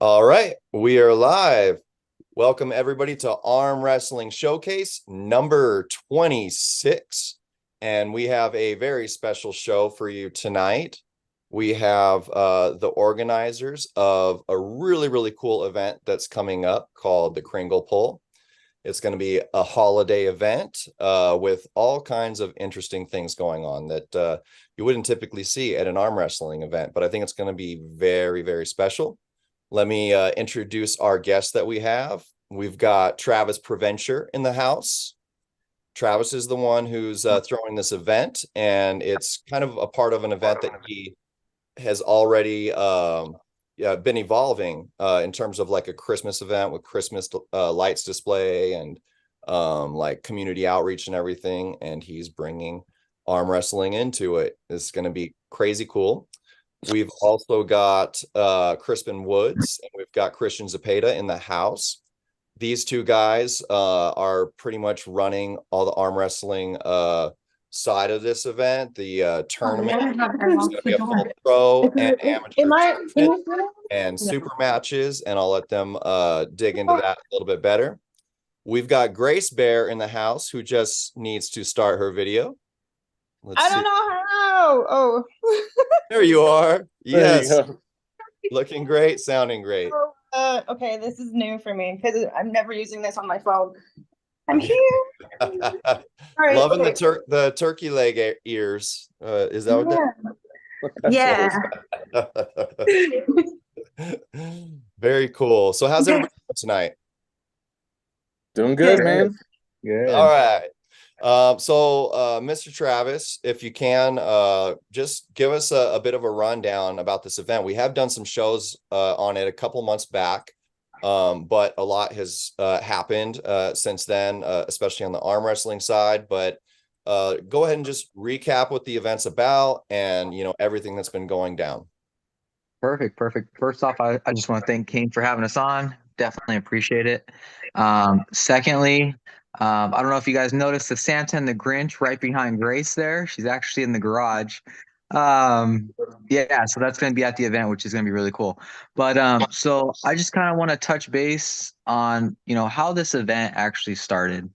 All right, we are live. Welcome everybody to Arm Wrestling Showcase number 26. And we have a very special show for you tonight. We have the organizers of a really cool event that's coming up called the Kringle Pull. It's going to be a holiday event with all kinds of interesting things going on that you wouldn't typically see at an arm wrestling event, but I think it's going to be very special. Let me introduce our guests that we have. We've got Travis Provencher in the house. Travis is the one who's throwing this event, and it's kind of a part of an event that he has already been evolving in terms of like a Christmas event with Christmas lights display and like community outreach and everything. And he's bringing arm wrestling into it. It's going to be crazy cool. We've also got Crispen Woods, and we've got Christian Zepeda in the house. These two guys are pretty much running all the arm wrestling side of this event. The tournament is going to be a full pro and amateur tournament and super matches, and I'll let them dig into that a little bit better. We've got Grace Bear in the house, who just needs to start her video. I don't know how. Oh, There you are. There you Yes. go. Looking great, sounding great. okay. This is new for me because I'm never using this on my phone. I'm here. All right, Loving okay. the turkey leg ears. Is that what Yeah. Very cool. So how's everybody doing tonight? Doing good, Good. man. Good. All right. Mr. Travis, if you can, just give us a bit of a rundown about this event. We have done some shows on it a couple months back, but a lot has happened since then, especially on the arm wrestling side. But go ahead and just recap what the event's about and, everything that's been going down. Perfect. First off, I just want to thank Kane for having us on. Definitely appreciate it. Secondly, I don't know if you guys noticed the Santa and the Grinch right behind Grace there. She's actually in the garage. Yeah, so that's going to be at the event, which is going to be really cool. But so I just kind of want to touch base on, how this event actually started.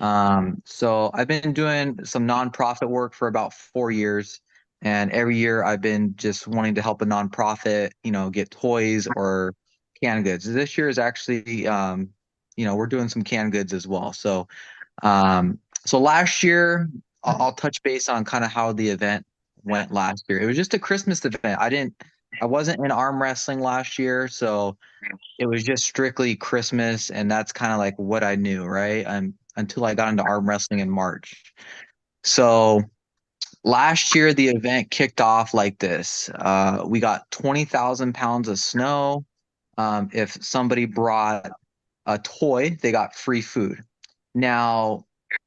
So I've been doing some nonprofit work for about 4 years. And every year I've been just wanting to help a nonprofit, get toys or canned goods. This year is actually, we're doing some canned goods as well. So last year, I'll touch base on kind of how the event went last year. It was just a Christmas event. I wasn't in arm wrestling last year, so it was just strictly Christmas, and that's kind of like what I knew, right? Until I got into arm wrestling in March. So last year, the event kicked off like this. We got 20,000 pounds of snow. If somebody brought a toy, they got free food. Now,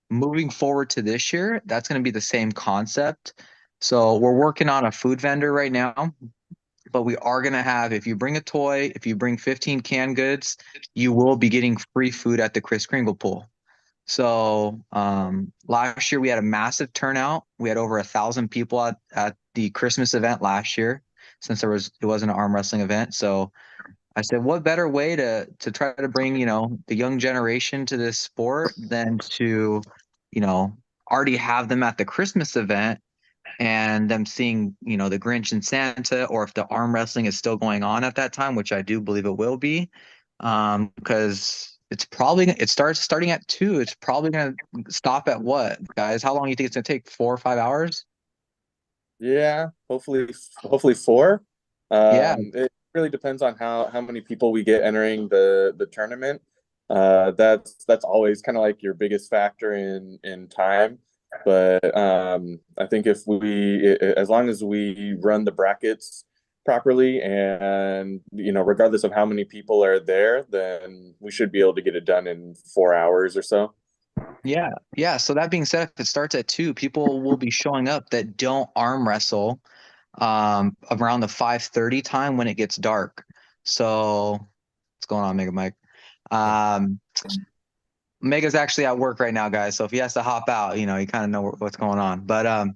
moving forward to this year, that's going to be the same concept. So we're working on a food vendor right now, but we are going to have, if you bring a toy, if you bring 15 canned goods, you will be getting free food at the Kringle Pull. So last year we had a massive turnout. We had over 1,000 people at the Christmas event last year, since it wasn't an arm wrestling event. So I said, what better way to try to bring, the young generation to this sport than to, already have them at the Christmas event and them seeing, the Grinch and Santa, or if the arm wrestling is still going on at that time, which I do believe it will be, because it starts starting at 2. It's probably gonna stop at what, guys? How long do you think it's gonna take? 4 or 5 hours? Yeah, hopefully four. Yeah. It really depends on how many people we get entering the tournament. That's always kind of like your biggest factor in time. But I think as long as we run the brackets properly, and regardless of how many people are there, then we should be able to get it done in 4 hours or so. Yeah. So that being said, if it starts at 2, people will be showing up that don't arm wrestle around the 5:30 time when it gets dark. So what's going on, Mega Mike? Um, Mega's actually at work right now, guys. So if he has to hop out, you kind of know what's going on. But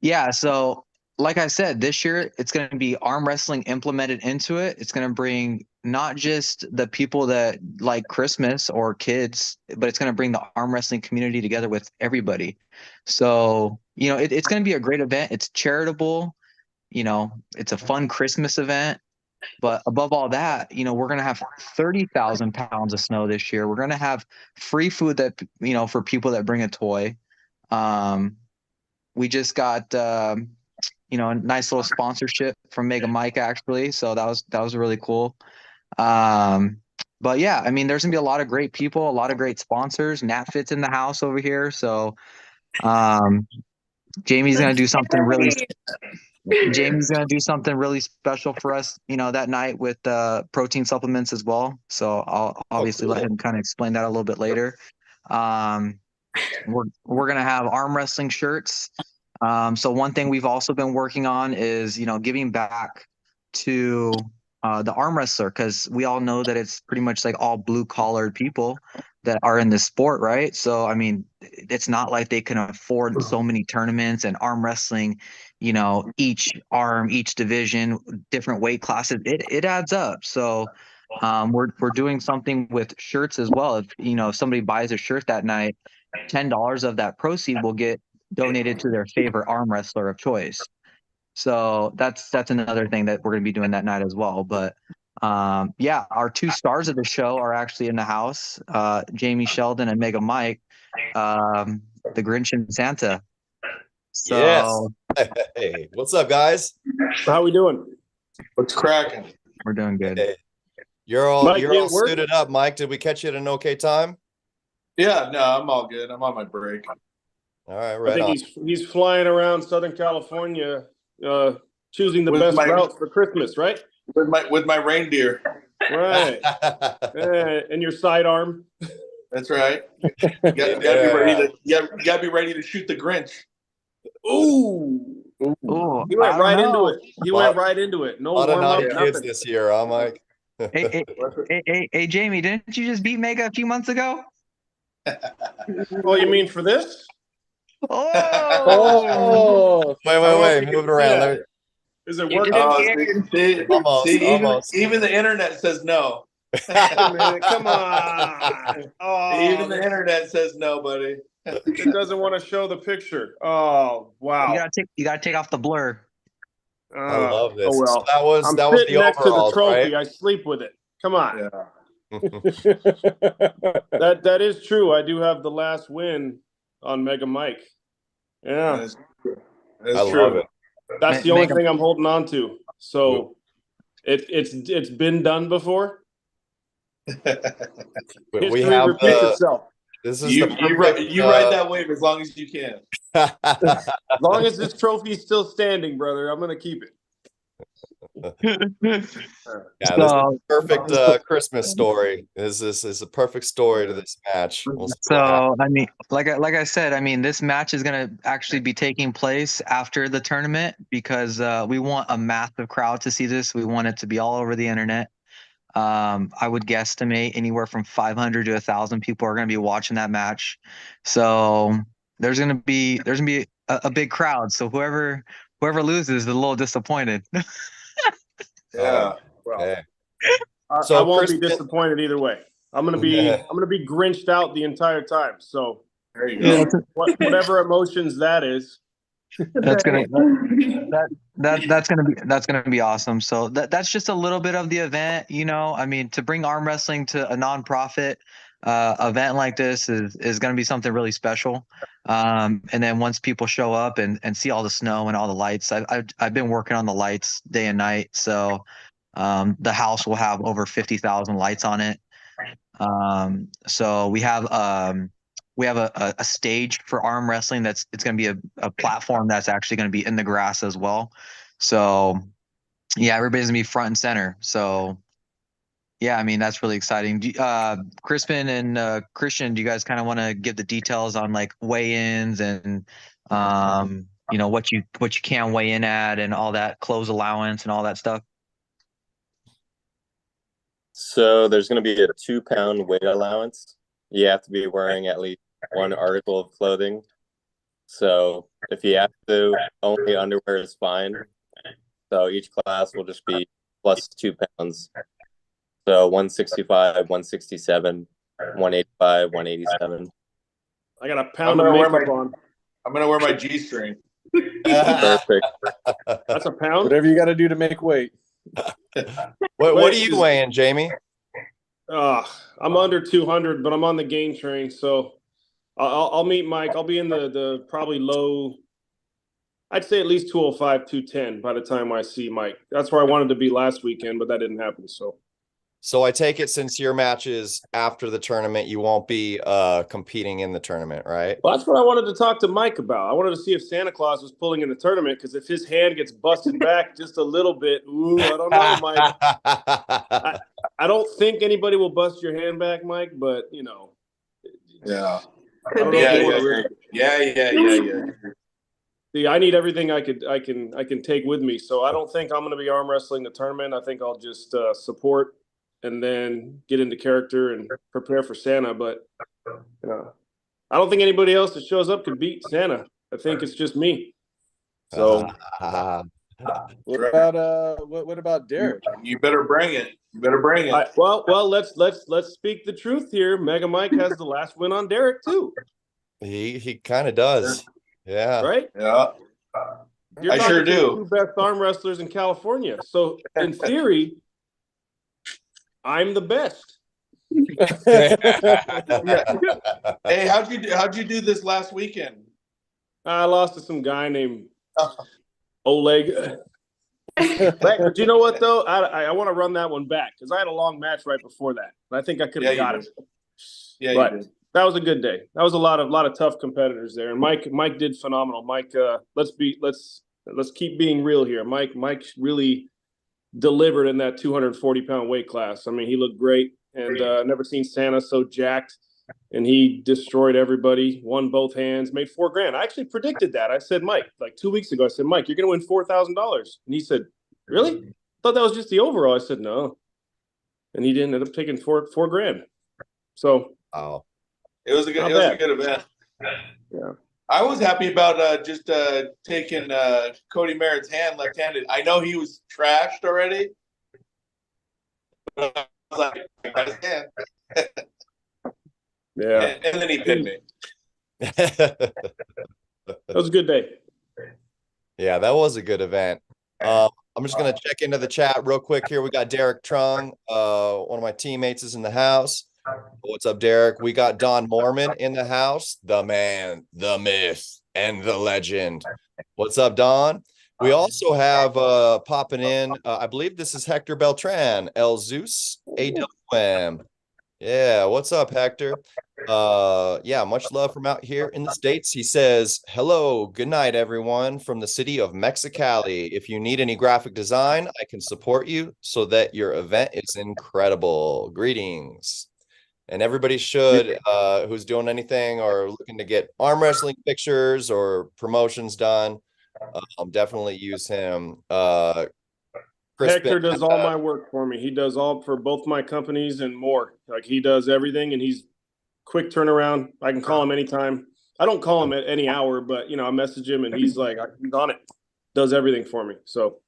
yeah, so like I said, this year it's going to be arm wrestling implemented into it. It's going to bring not just the people that like Christmas or kids, but it's going to bring the arm wrestling community together with everybody. So, it's going to be a great event. It's charitable, it's a fun Christmas event. But above all that, we're going to have 30,000 pounds of snow this year. We're going to have free food that, for people that bring a toy. We just got, a nice little sponsorship from Mega Mike actually. So that was really cool. But yeah, I mean, there's gonna be a lot of great people, a lot of great sponsors. Natfit's in the house over here. So, Jamie's gonna do something really, Jamie's gonna do something really special for us, that night with protein supplements as well. So I'll obviously let him kind of explain that a little bit later. We're gonna have arm wrestling shirts. So one thing we've also been working on is, giving back to the arm wrestler, because we all know that it's pretty much like all blue collared people that are in this sport, right? So I mean, it's not like they can afford so many tournaments and arm wrestling, each arm, each division, different weight classes. It adds up. So we're doing something with shirts as well. If somebody buys a shirt that night, $10 of that proceed will get donated to their favorite arm wrestler of choice. So that's another thing that we're going to be doing that night as well. But yeah, our two stars of the show are actually in the house, Jamie Sheldon and Mega Mike, the Grinch and Santa. So Yes. Hey, what's up, guys? How we doing? What's cracking? we're doing good. Hey, you're all Mike, you at work? suited up, Mike. Did we catch you at an okay time? Yeah, no, I'm all good. I'm on my break. All right, I right think on. he's flying around Southern California, choosing the With best my- routes for Christmas, right? With my reindeer. Right. And your sidearm. That's right. You gotta be ready to you gotta be ready to shoot the Grinch. Ooh. Oh, He went I don't right into know. it. He went right into it. No A lot of warm up, naughty kids nothing. this year, huh, Mike? Hey, Jamie, didn't you just beat Mega a few months ago? Oh, you mean for this? Oh, Wait, move it around. Yeah. There- Is it You working? Almost. Even the internet says no. Wait a minute, come on. Oh, Even the internet says no, buddy. it doesn't want to show the picture. Oh, wow. you gotta take off the blur. I love this. Oh well. So that was I'm the sitting next to the overalls, trophy. right? I sleep with it. Come on. Yeah. That is true. I do have the last win on Mega Mike. Yeah, That's I true. love it. that's the only Mega- thing I'm holding on to. So it's been done before. We History have repeats itself. this is You the ride that wave as long as you can. As long as this trophy is still standing, brother, I'm gonna keep it. Yeah, this is So- a perfect Christmas story. This is a perfect story to this match. We'll see what happens. So I mean, like I said, I mean, this match is gonna actually be taking place after the tournament because we want a massive crowd to see this. We want it to be all over the internet. I would guesstimate anywhere from 500 to 1,000 people are gonna be watching that match. So there's gonna be a big crowd. So whoever loses is a little disappointed. Yeah. Okay. I won't be Crispen- disappointed either way. I'm gonna be Grinched out the entire time. So There you Yeah, go. whatever emotions that is. that's gonna that's gonna be awesome. So that's just a little bit of the event, I mean, to bring arm wrestling to a nonprofit event like this is gonna be something really special. And then once people show up and see all the snow and all the lights, I've been working on the lights day and night. So the house will have over 50,000 lights on it. So we have a stage for arm wrestling it's going to be a platform that's actually going to be in the grass as well. So yeah, everybody's going to be front and center. So yeah, I mean, that's really exciting. Crispen and Christian, do you guys kind of want to give the details on like weigh-ins and what you can weigh in at and all that, clothes allowance and all that stuff? So there's going to be a 2-pound weight allowance. You have to be wearing at least one article of clothing. So if you have to, only underwear is fine. So each class will just be plus 2 pounds. So 165, 167, 185, 187. I got a pound of makeup on. I'm gonna wear my G-string. Perfect. That's a pound. Whatever you got to do to make weight. What are you weighing, Jamie? I'm under 200, but I'm on the gain train, so I'll meet Mike. I'll be in the probably low. I'd say at least 205, 210 by the time I see Mike. That's where I wanted to be last weekend, but that didn't happen. So I take it since your matches after the tournament, you won't be competing in the tournament, right? Well, that's what I wanted to talk to Mike about. I wanted to see if Santa Claus was pulling in the tournament, because if his hand gets busted back just a little bit, I don't know, Mike. I don't think anybody will bust your hand back, Mike, but Yeah. Yeah. See, I need everything I can take with me. So I don't think I'm going to be arm wrestling the tournament. I think I'll just support and then get into character and prepare for Santa. But I don't think anybody else that shows up could beat Santa. I think it's just me. So what about Derek? You better bring it. Well, let's speak the truth here. Mega Mike has the last win on Derek too. He kind of does. Yeah. Right? Yeah. You're I sure do. The two best arm wrestlers in California. So in theory, I'm the best. Hey, how'd you do this last weekend? I lost to some guy named Oleg. But you know what though? I want to run that one back because I had a long match right before that. And I think I could have got it. Yeah, but you did. That was a good day. That was a lot of tough competitors there. And Mike did phenomenal. Mike, let's keep being real here. Mike really delivered in that 240-pound weight class. I mean, he looked great, and I've never seen Santa so jacked. And he destroyed everybody, won both hands, made $4,000. I actually predicted that. I said, Mike, like 2 weeks ago, I said, Mike, you're going to win $4,000. And he said, really? I thought that was just the overall. I said, no. And he ended up taking $4,000. So, it was a good event. Yeah. I was happy about just taking Cody Merritt's hand left-handed. I know he was trashed already. But I was like, I got his hand. Yeah. And then he pinned me. That was a good day. Yeah, that was a good event. I'm just going to check into the chat real quick here. We got Derek Trung. One of my teammates is in the house. What's up, Derek? We got Don Mormon in the house. The man, the myth, and the legend. What's up, Don? We also have popping in, I believe this is Hector Beltran, El Zeus, AWM. Yeah, what's up, Hector? Yeah, much love from out here in the States. He says, hello, good night, everyone, from the city of Mexicali. If you need any graphic design, I can support you so that your event is incredible. Greetings. And everybody should, who's doing anything or looking to get arm wrestling pictures or promotions done, definitely use him. Hector does all my work for me. He does all for both my companies and more. Like, he does everything, and he's quick turnaround. I can call him anytime. I don't call him at any hour, but I message him, and he's like, he's on it. Does everything for me. So,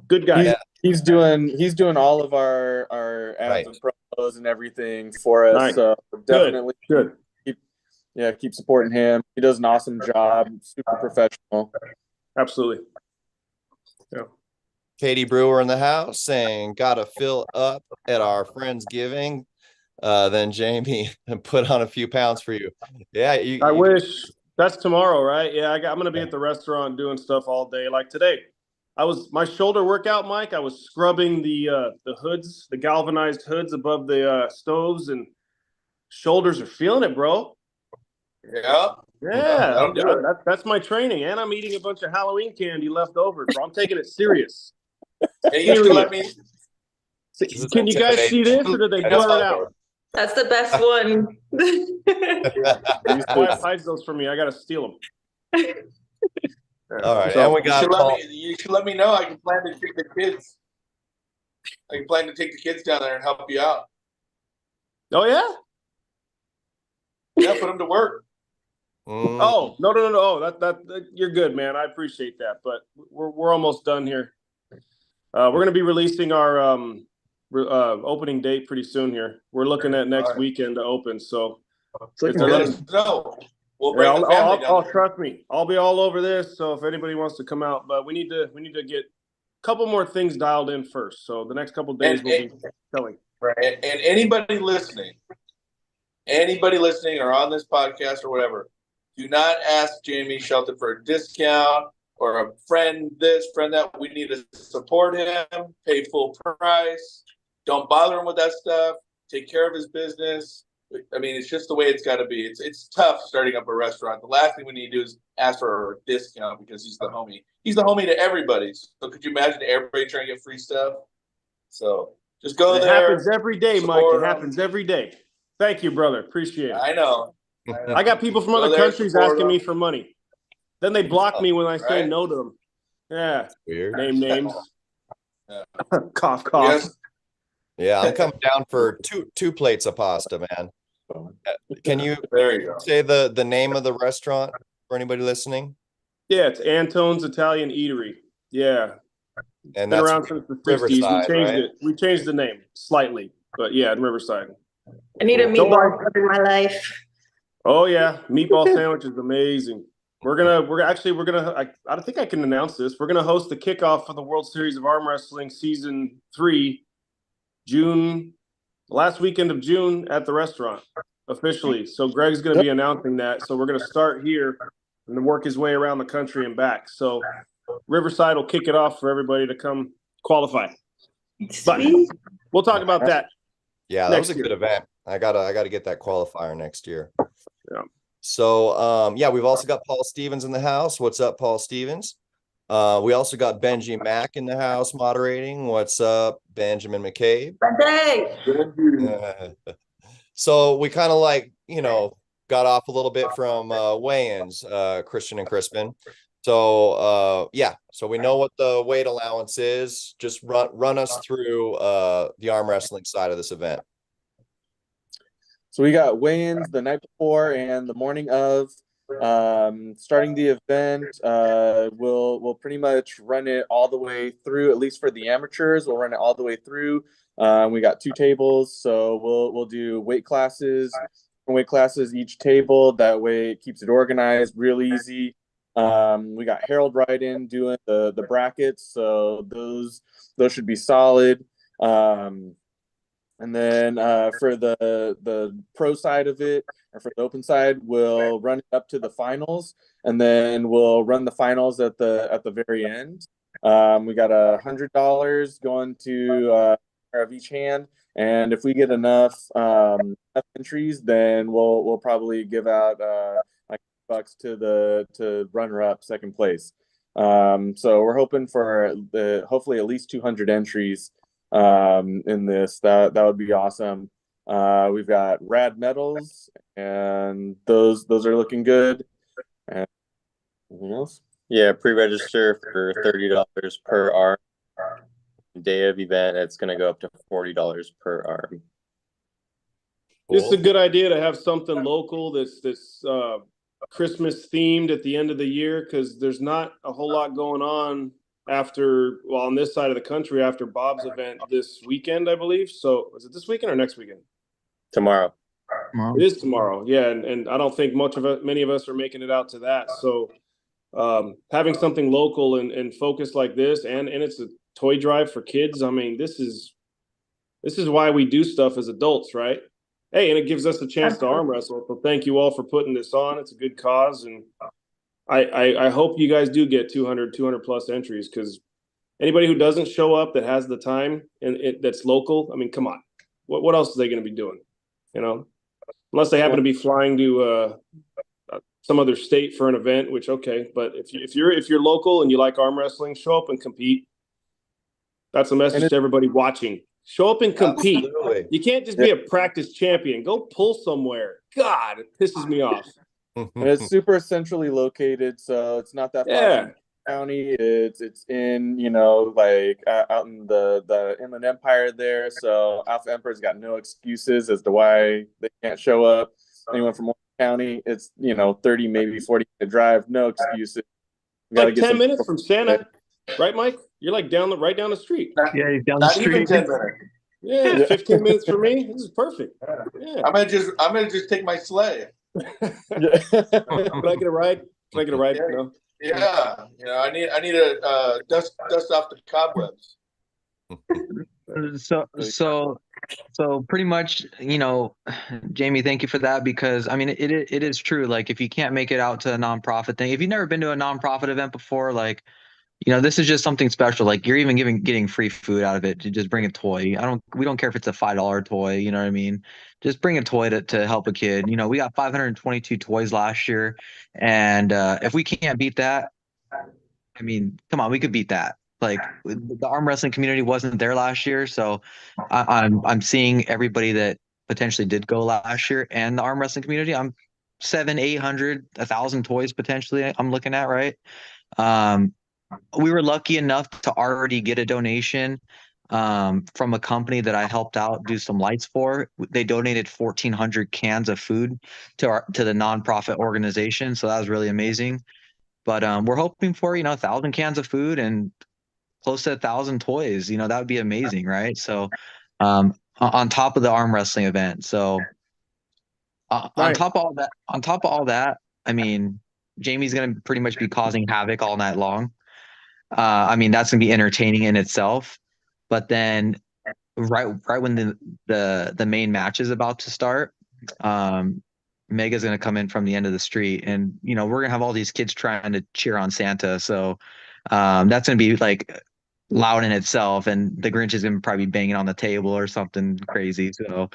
good guy. He's doing all of our ads and promos and everything for us. Nice. So definitely good. Keep supporting him. He does an awesome job. Super professional. Absolutely. Yeah. Katie Brewer in the house saying, gotta fill up at our Friendsgiving. Then Jamie put on a few pounds for you. Yeah, I wish. That's tomorrow, right? Yeah, I'm going to be at the restaurant doing stuff all day. Like today, my shoulder workout, Mike. I was scrubbing the hoods, the galvanized hoods above the stoves, and shoulders are feeling it, bro. Yeah. Yeah, that's my training, and I'm eating a bunch of Halloween candy left over, bro. I'm taking it serious. Hey, you let me. Can you guys see this, or did they blur it out? That's the best one. These wife hides those for me. I gotta steal them. All right, and we got. You should let me know. I can plan to take the kids. I can plan to take the kids down there and help you out. Oh yeah. Yeah, put them to work. Oh, no. Oh, that you're good, man. I appreciate that, but we're almost done here. We're going to be releasing our opening date pretty soon here. We're looking at next weekend to open, so let us know. We'll bring the family down. Trust me, I'll be all over this. So if anybody wants to come out, but we need to get a couple more things dialed in first. So the next couple of days we'll be telling. And anybody listening or on this podcast or whatever, do not ask Jamie Shelton for a discount or a friend this, friend that. We need to support him, pay full price. Don't bother him with that stuff. Take care of his business. I mean, it's just the way it's got to be. It's tough starting up a restaurant. The last thing we need to do is ask for a discount because he's the homie. He's the homie to everybody. So could you imagine everybody trying to get free stuff? So just go there. It happens every day, Mike. It happens every day. Thank you, brother. Appreciate it. I know. I got people from other countries asking me for money. Then they block me when I say no to them. Yeah. Weird. Name names. Yeah. Cough, cough. Yes. Yeah, I'm coming down for two plates of pasta, man. Can you say the name of the restaurant for anybody listening? Yeah, it's Antone's Italian Eatery. Yeah. And been that's around since the 60s. Riverside, We changed right? it. We changed the name slightly, but yeah, in Riverside. I need a meatball in my life. Oh yeah, meatball sandwich is amazing. We're gonna. I think I can announce this. We're gonna host the kickoff for the World Series of Arm Wrestling Season 3, last weekend of June at the restaurant officially. So Greg's gonna be announcing that. So we're gonna start here and then work his way around the country and back. So Riverside will kick it off for everybody to come qualify. But we'll talk about that. Yeah, that was a good event. I gotta get that qualifier next year. Yeah. So we've also got Paul Stevens in the house. What's up, Paul Stevens? We also got Benjimac in the house moderating. What's up, Benjamin McCabe? So we kind of got off a little bit from weigh-ins, Christian and Crispen. So so we know what the weight allowance is. Just run us through the arm wrestling side of this event. So we got weigh-ins the night before and the morning of. Starting the event, we'll pretty much run it all the way through. At least for the amateurs, we'll run it all the way through. We got 2 tables, so we'll do weight classes each table. That way it keeps it organized, real easy. We got Harold right in doing the brackets, so those should be solid. And then for the pro side of it, or for the open side, we'll run it up to the finals, and then we'll run the finals at the very end. We got $100 going to of each hand, and if we get enough entries, then we'll probably give out like $bucks to runner up second place. So we're hoping for hopefully at least 200 entries in this. That would be awesome. We've got rad medals, and those are looking good. And anything else? Yeah, pre-register for $30 per arm. Day of event, it's going to go up to $40 per arm. It's a good idea to have something local that's Christmas themed at the end of the year, because there's not a whole lot going on on this side of the country after Bob's event this weekend, I believe. So is it this weekend or next weekend? Tomorrow. It is tomorrow. Yeah. And I don't think many of us are making it out to that. So having something local and focused like this, and it's a toy drive for kids. I mean, this is why we do stuff as adults, right? Hey, and it gives us a chance to arm wrestle. So thank you all for putting this on. It's a good cause. And I hope you guys do get 200 plus entries, because anybody who doesn't show up that has the time and that's local, I mean, come on, what else are they going to be doing? Unless they happen to be flying to some other state for an event, which okay. But if you're local and you like arm wrestling, show up and compete. That's a message to everybody watching. Show up and compete. Absolutely. You can't just be a practice champion. Go pull somewhere. God, it pisses me off. And it's super centrally located, so it's not that far from the county. It's in like out in the Inland Empire there. So Alpha Emperor's got no excuses as to why they can't show up. Anyone from County. It's 30, maybe 40-minute drive. No excuses. Like 10 minutes from Santa, right, Mike? You're like right down the street. Yeah, he's down the Not even street. 10 minutes. Yeah, 15 minutes for me. This is perfect. Yeah. I'm gonna just take my sleigh. Can I get a ride? Can I get a ride? Yeah. No. Yeah, I need to dust off the cobwebs. So pretty much, Jamie, thank you for that, because I mean it is true. Like, if you can't make it out to a nonprofit thing, if you've never been to a nonprofit event before, like, this is just something special. Like, you're even getting free food out of it. To just bring a toy. We don't care if it's a $5 toy, you know what I mean? Just bring a toy to help a kid. We got 522 toys last year, and if we can't beat that, I mean, come on, we could beat that. Like, the arm wrestling community wasn't there last year, so I'm seeing everybody that potentially did go last year, and the arm wrestling community. I'm 700, 800, 1,000 toys potentially. I'm looking at, right. We were lucky enough to already get a donation from a company that I helped out do some lights for. They donated 1,400 cans of food to the nonprofit organization, so that was really amazing. But we're hoping for 1,000 cans of food and close to 1,000 toys. That would be amazing, right? So on top of the arm wrestling event. So on top of all that, I mean, Jamie's gonna pretty much be causing havoc all night long. I mean, that's gonna be entertaining in itself. But then right when the main match is about to start, Mega's gonna come in from the end of the street, and we're gonna have all these kids trying to cheer on Santa. So that's gonna be like loud in itself, and the Grinch is gonna probably be banging on the table or something crazy. So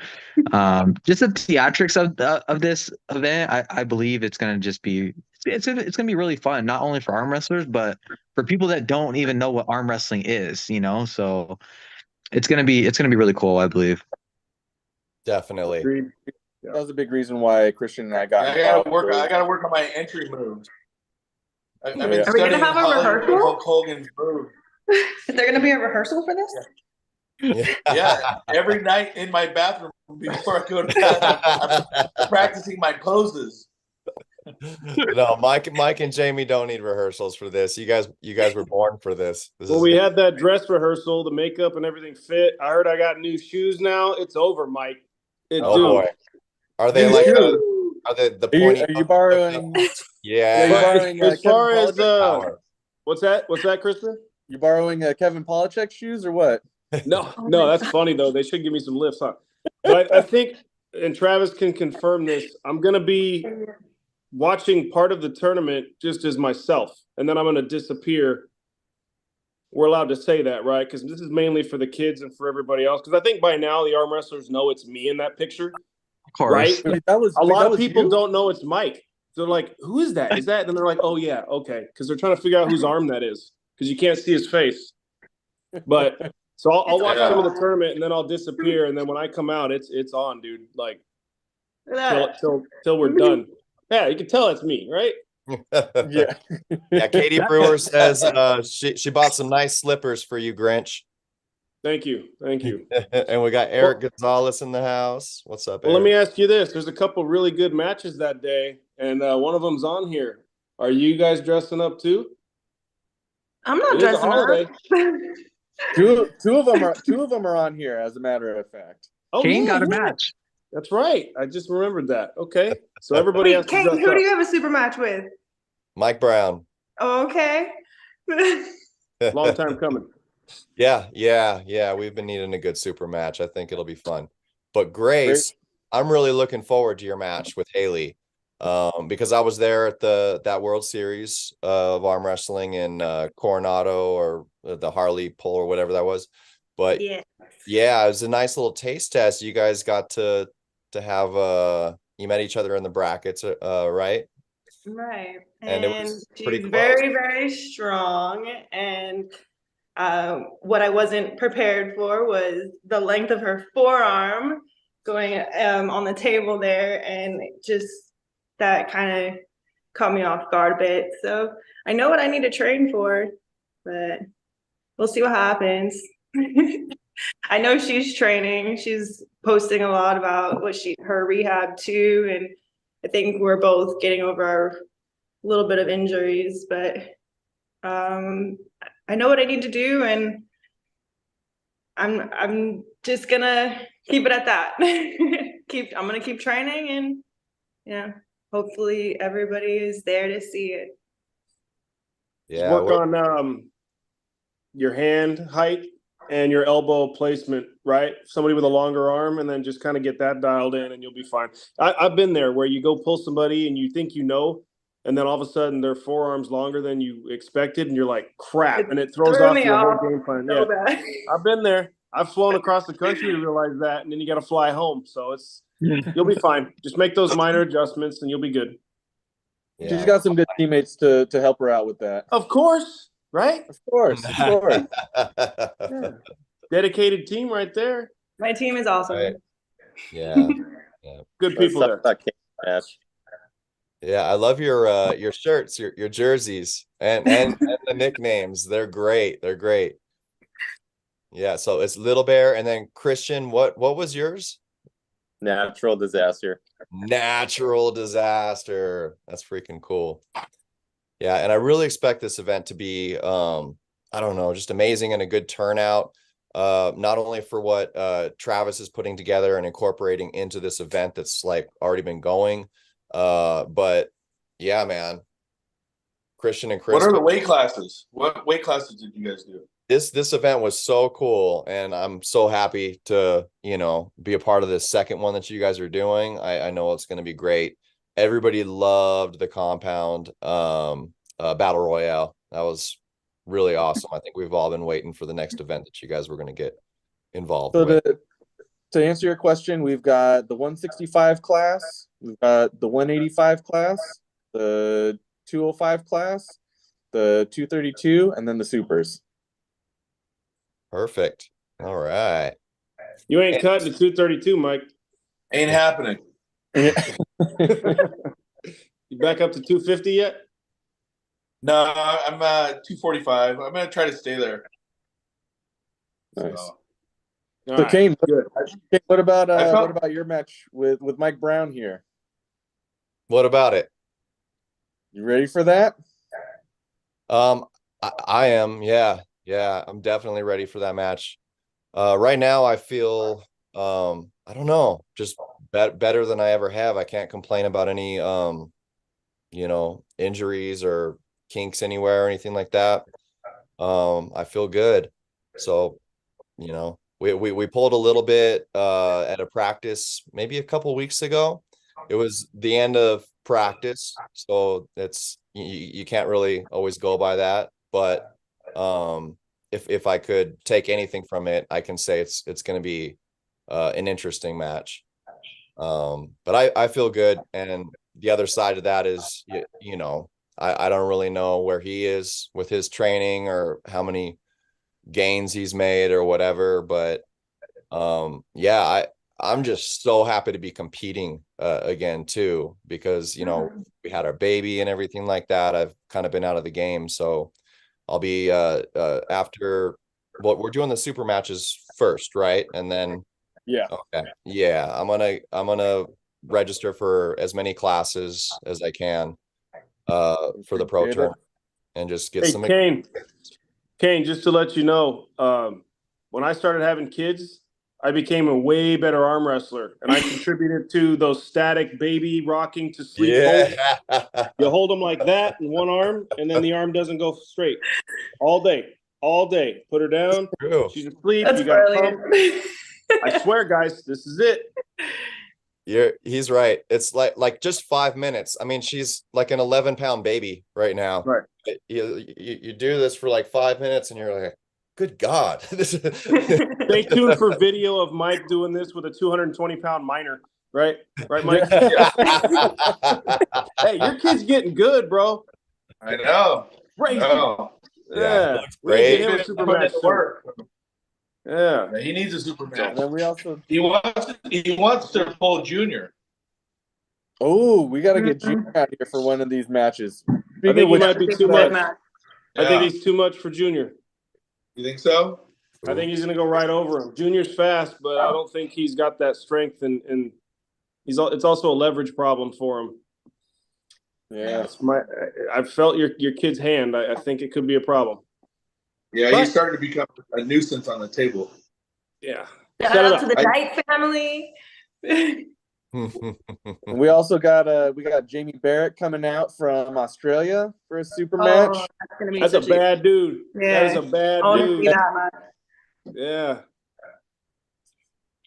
just the theatrics of this event, I believe it's gonna just be it's gonna be really fun, not only for arm wrestlers, but for people that don't even know what arm wrestling is. So it's gonna be really cool, I believe. Definitely. That was a big reason why Christian and I got. I gotta work on my entry moves. I've been Are we gonna studying have a Hollywood rehearsal? Hulk Hogan's move. Is there gonna be a rehearsal for this? Yeah, every night in my bathroom before I go to bed, I'm practicing my poses. No, Mike and Jamie don't need rehearsals for this. You guys were born for this. We had that dress rehearsal, the makeup and everything fit. I heard I got new shoes now. It's over, Mike. Boy. Are they like are they the pointy? Are you borrowing? Yeah. Borrowing, as far as what's that, Crispen? You borrowing Kevin Polachek's shoes or what? No, that's funny though. They should give me some lifts, huh? But I think, and Travis can confirm this, I'm gonna be watching part of the tournament just as myself, and then I'm gonna disappear. We're allowed to say that, right? Because this is mainly for the kids and for everybody else. Because I think by now the arm wrestlers know it's me in that picture. Of course. Right? Wait, a lot of people don't know it's Mike. They're like, who is that? Is that? And they're like, oh yeah, okay. Because they're trying to figure out whose arm that is. Because you can't see his face. But so I'll watch some of the tournament and then I'll disappear. And then when I come out, it's on, dude. Like till we're done. Yeah, you can tell it's me, right? Yeah. Katie Brewer says she bought some nice slippers for you, Grinch. Thank you. And we got Eric Gonzalez in the house. What's up, Eric? Well, let me ask you this. There's a couple really good matches that day, and one of them's on here. Are you guys dressing up too? I'm not dressing up. Two of them are on here, as a matter of fact. Oh, Kane got a match. That's right. I just remembered that. Okay. So everybody has to Kane, dress who up. do you have a super match with? Mike Brown. Oh, okay. Long time coming. Yeah. We've been needing a good super match. I think it'll be fun. But Grace, I'm really looking forward to your match with Haley. Because I was there at that World Series of arm wrestling in Coronado, or the Harley Pull, or whatever that was. But yeah, it was a nice little taste test. You guys got to have you met each other in the brackets, right? Right. And it was pretty she's close. very, very strong. And what I wasn't prepared for was the length of her forearm going on the table there, and just that kind of caught me off guard a bit. So I know what I need to train for, but we'll see what happens. I know she's training. She's posting a lot about her rehab too, and I think we're both getting over our little bit of injuries, but I know what I need to do, and I'm just gonna keep it at that. I'm gonna keep training, and yeah, hopefully everybody is there to see it. Just Yeah, work on your hand height and your elbow placement, right? Somebody with a longer arm, and then just kind of get that dialed in, and you'll be fine. I've been there where you go pull somebody and you think you know, and then all of a sudden their forearm's longer than you expected, and you're like, crap, and it throws Threw off me your whole off game plan. so Yeah, bad. I've been there. I've flown across the country to realize that, and then you got to fly home. So you'll be fine. Just make those minor adjustments, and you'll be good. yeah. She's got some good teammates to help her out with that. Of course, right? Of course. Yeah. Dedicated team right there. My team is awesome. Right. Yeah. Good people there. Match. Yeah, I love your shirts, your jerseys, and the nicknames. They're great. They're great. Yeah, so it's Little Bear, and then Christian. What was yours? Natural disaster. Natural disaster. That's freaking cool. Yeah, and I really expect this event to be I don't know, just amazing and a good turnout. Not only for what Travis is putting together and incorporating into this event that's like already been going, but yeah, man. Christian and Crispen. What are the weight classes? What weight classes did you guys do? This event was so cool, and I'm so happy to, be a part of this second one that you guys are doing. I know it's going to be great. Everybody loved the compound battle royale. That was really awesome. I think we've all been waiting for the next event that you guys were going to get involved with. To answer your question, we've got the 165 class, we've got the 185 class, the 205 class, the 232, and then the supers. Perfect. All right. You ain't cutting to 232, Mike. Ain't happening. You back up to 250 yet? No, I'm 245. I'm gonna try to stay there. Nice. So, So Kane, good. what about your match with Mike Brown here? What about it? You ready for that? I am. Yeah. I'm definitely ready for that match. Right now, I feel I don't know, just better than I ever have. I can't complain about any injuries or kinks anywhere or anything like that. I feel good. So, we pulled a little bit at a practice maybe a couple weeks ago. It was the end of practice, so it's you can't really always go by that. But if I could take anything from it, I can say it's going to be an interesting match. But I feel good, and the other side of that is I don't really know where he is with his training or how many gains he's made or whatever, but I'm just so happy to be competing again too, because we had our baby and everything like that. I've kind of been out of the game, so I'll be after what we're doing the super matches first, right? And then I'm gonna register for as many classes as I can for the pro tournament and just get some. Kane, just to let you know, when I started having kids, I became a way better arm wrestler, and I contributed to those static baby rocking to sleep holds. You hold them like that in one arm, and then the arm doesn't go straight all day. Put her down. She's asleep. That's you got brilliant. I swear, guys, this is it. He's right. It's like just 5 minutes. I mean, she's like an 11-pound baby right now. Right. You do this for like 5 minutes, and you're like, good God. Stay tuned for video of Mike doing this with a 220-pound minor. Right, Mike? Hey, your kid's getting good, bro. I know. Crazy. Yeah. We get him a super match work. Yeah, he needs a super match. And then we also he wants to pull Junior. Oh, we got to get Junior out here for one of these matches. I think he might be too much. Yeah. I think he's too much for Junior. You think so? I think he's going to go right over him. Junior's fast, but I don't think he's got that strength and It's also a leverage problem for him. Yeah. I felt your kid's hand. I think it could be a problem. Yeah, But- he's starting to become a nuisance on the table. Yeah. Shout Set it out up. to the Knight family. We also got Jamie Barrett coming out from Australia for a super match. Oh, that's gonna be That's a such bad dude. Yeah. That is a bad I want to see dude. that much. Yeah.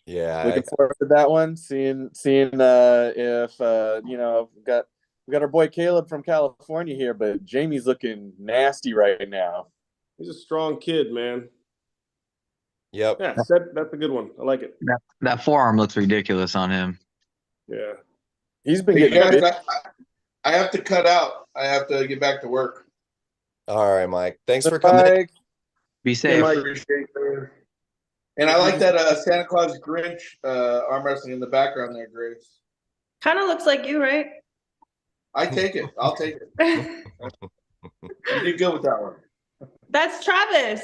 Yeah. Looking forward to that one. Seeing if we got our boy Caleb from California here, but Jamie's looking nasty right now. He's a strong kid, man. Yep. Yeah, that's a good one. I like it. That forearm looks ridiculous on him. Yeah. He's been Hey, getting guys, I have to cut out. I have to get back to work. All right, Mike. Thanks for coming in. Be safe. Mike. Appreciate it. And I like that Santa Claus Grinch arm wrestling in the background there, Grace. Kind of looks like you, right? I take it. I'll take it. You did good with that one. That's Travis.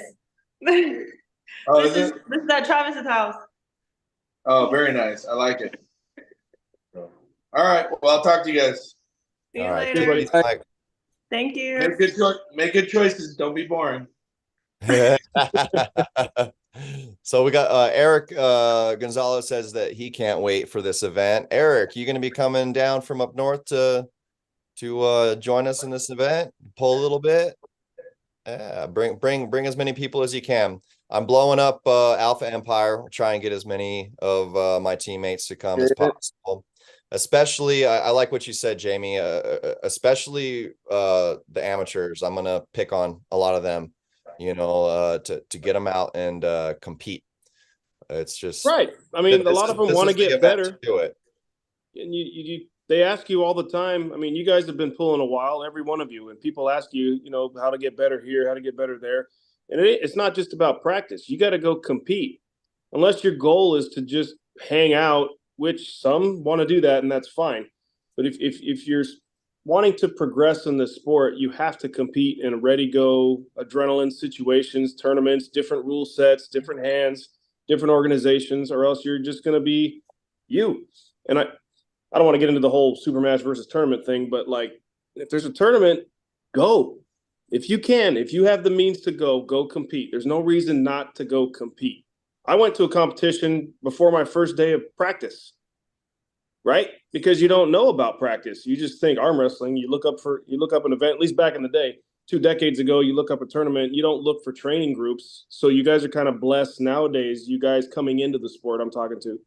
Oh, this is is it? at Travis's house. Oh, very nice. I like it. All right. Well, I'll talk to you guys. See you All right. later. Thanks, Mike. Thank you. Make good choices. Don't be boring. So we got Eric Gonzalez says that he can't wait for this event. Eric, you going to be coming down from up north to join us in this event? Pull a little bit. Yeah, bring as many people as you can. I'm blowing up Alpha Empire. I'll try and get as many of my teammates to come as possible. Especially, I like what you said, Jamie. Especially the amateurs. I'm gonna pick on a lot of them, to get them out and compete. It's just Right. I mean, a lot of them want to get better. Do it. And they ask you all the time. I mean, you guys have been pulling a while, every one of you, and people ask you, how to get better here, how to get better there. And it's not just about practice. You got to go compete. Unless your goal is to just hang out, which some want to do that, and that's fine. But if you're wanting to progress in the sport, you have to compete in ready-go adrenaline situations, tournaments, different rule sets, different hands, different organizations, or else you're just going to be you. And I don't want to get into the whole super match versus tournament thing, but if there's a tournament, go. If you have the means to go compete. There's no reason not to go compete. I went to a competition before my first day of practice, right? Because you don't know about practice. You just think arm wrestling, you look up an event, at least back in the day, 2 decades ago, you look up a tournament, you don't look for training groups. So you guys are kind of blessed nowadays, you guys coming into the sport I'm talking to.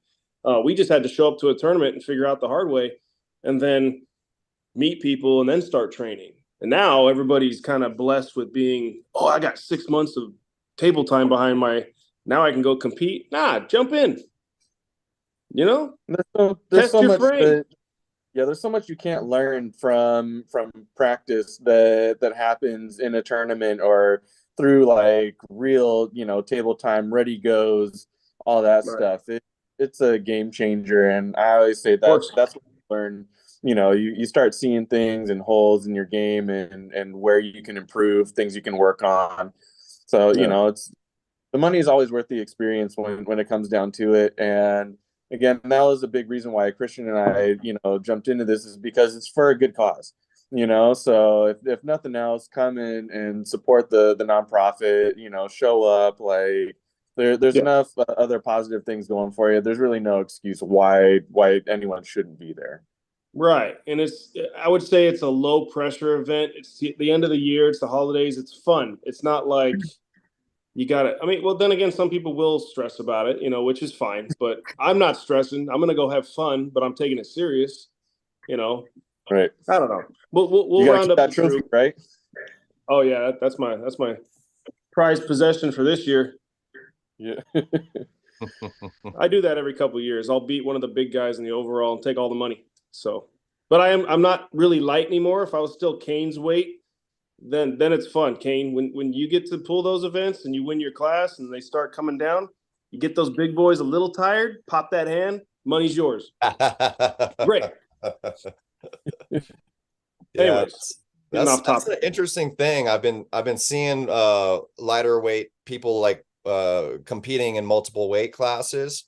We just had to show up to a tournament and figure out the hard way and then meet people and then start training. And now everybody's kind of blessed with being, I got 6 months of table time behind now I can go compete. Jump in. There's so much there's so much you can't learn from practice that happens in a tournament or through real, table time, ready goes, all that stuff. It's a game changer. And I always say that's what you learn. You start seeing things and holes in your game and where you can improve, things you can work on. So, it's the money is always worth the experience when it comes down to it. And again, that was a big reason why Christian and I, jumped into this, is because it's for a good cause, so if nothing else, come in and support the nonprofit, show up. There's enough other positive things going for you. There's really no excuse why anyone shouldn't be there. Right. And I would say it's a low pressure event. It's the end of the year. It's the holidays. It's fun. It's not like you got it. I mean, well, then again, some people will stress about it, which is fine, but I'm not stressing. I'm going to go have fun, but I'm taking it serious, Right. I don't know. We'll round up that the trophy, troop. right? Oh yeah. That's my prized possession for this year. Yeah. I do that every couple of years. I'll beat one of the big guys in the overall and take all the money. So, but I'm not really light anymore. If I was still Kane's weight, then it's fun. Kane, when you get to pull those events and you win your class and they start coming down, you get those big boys a little tired, pop that hand, money's yours. Great. Anyways, that's an interesting thing. I've been seeing lighter weight people competing in multiple weight classes,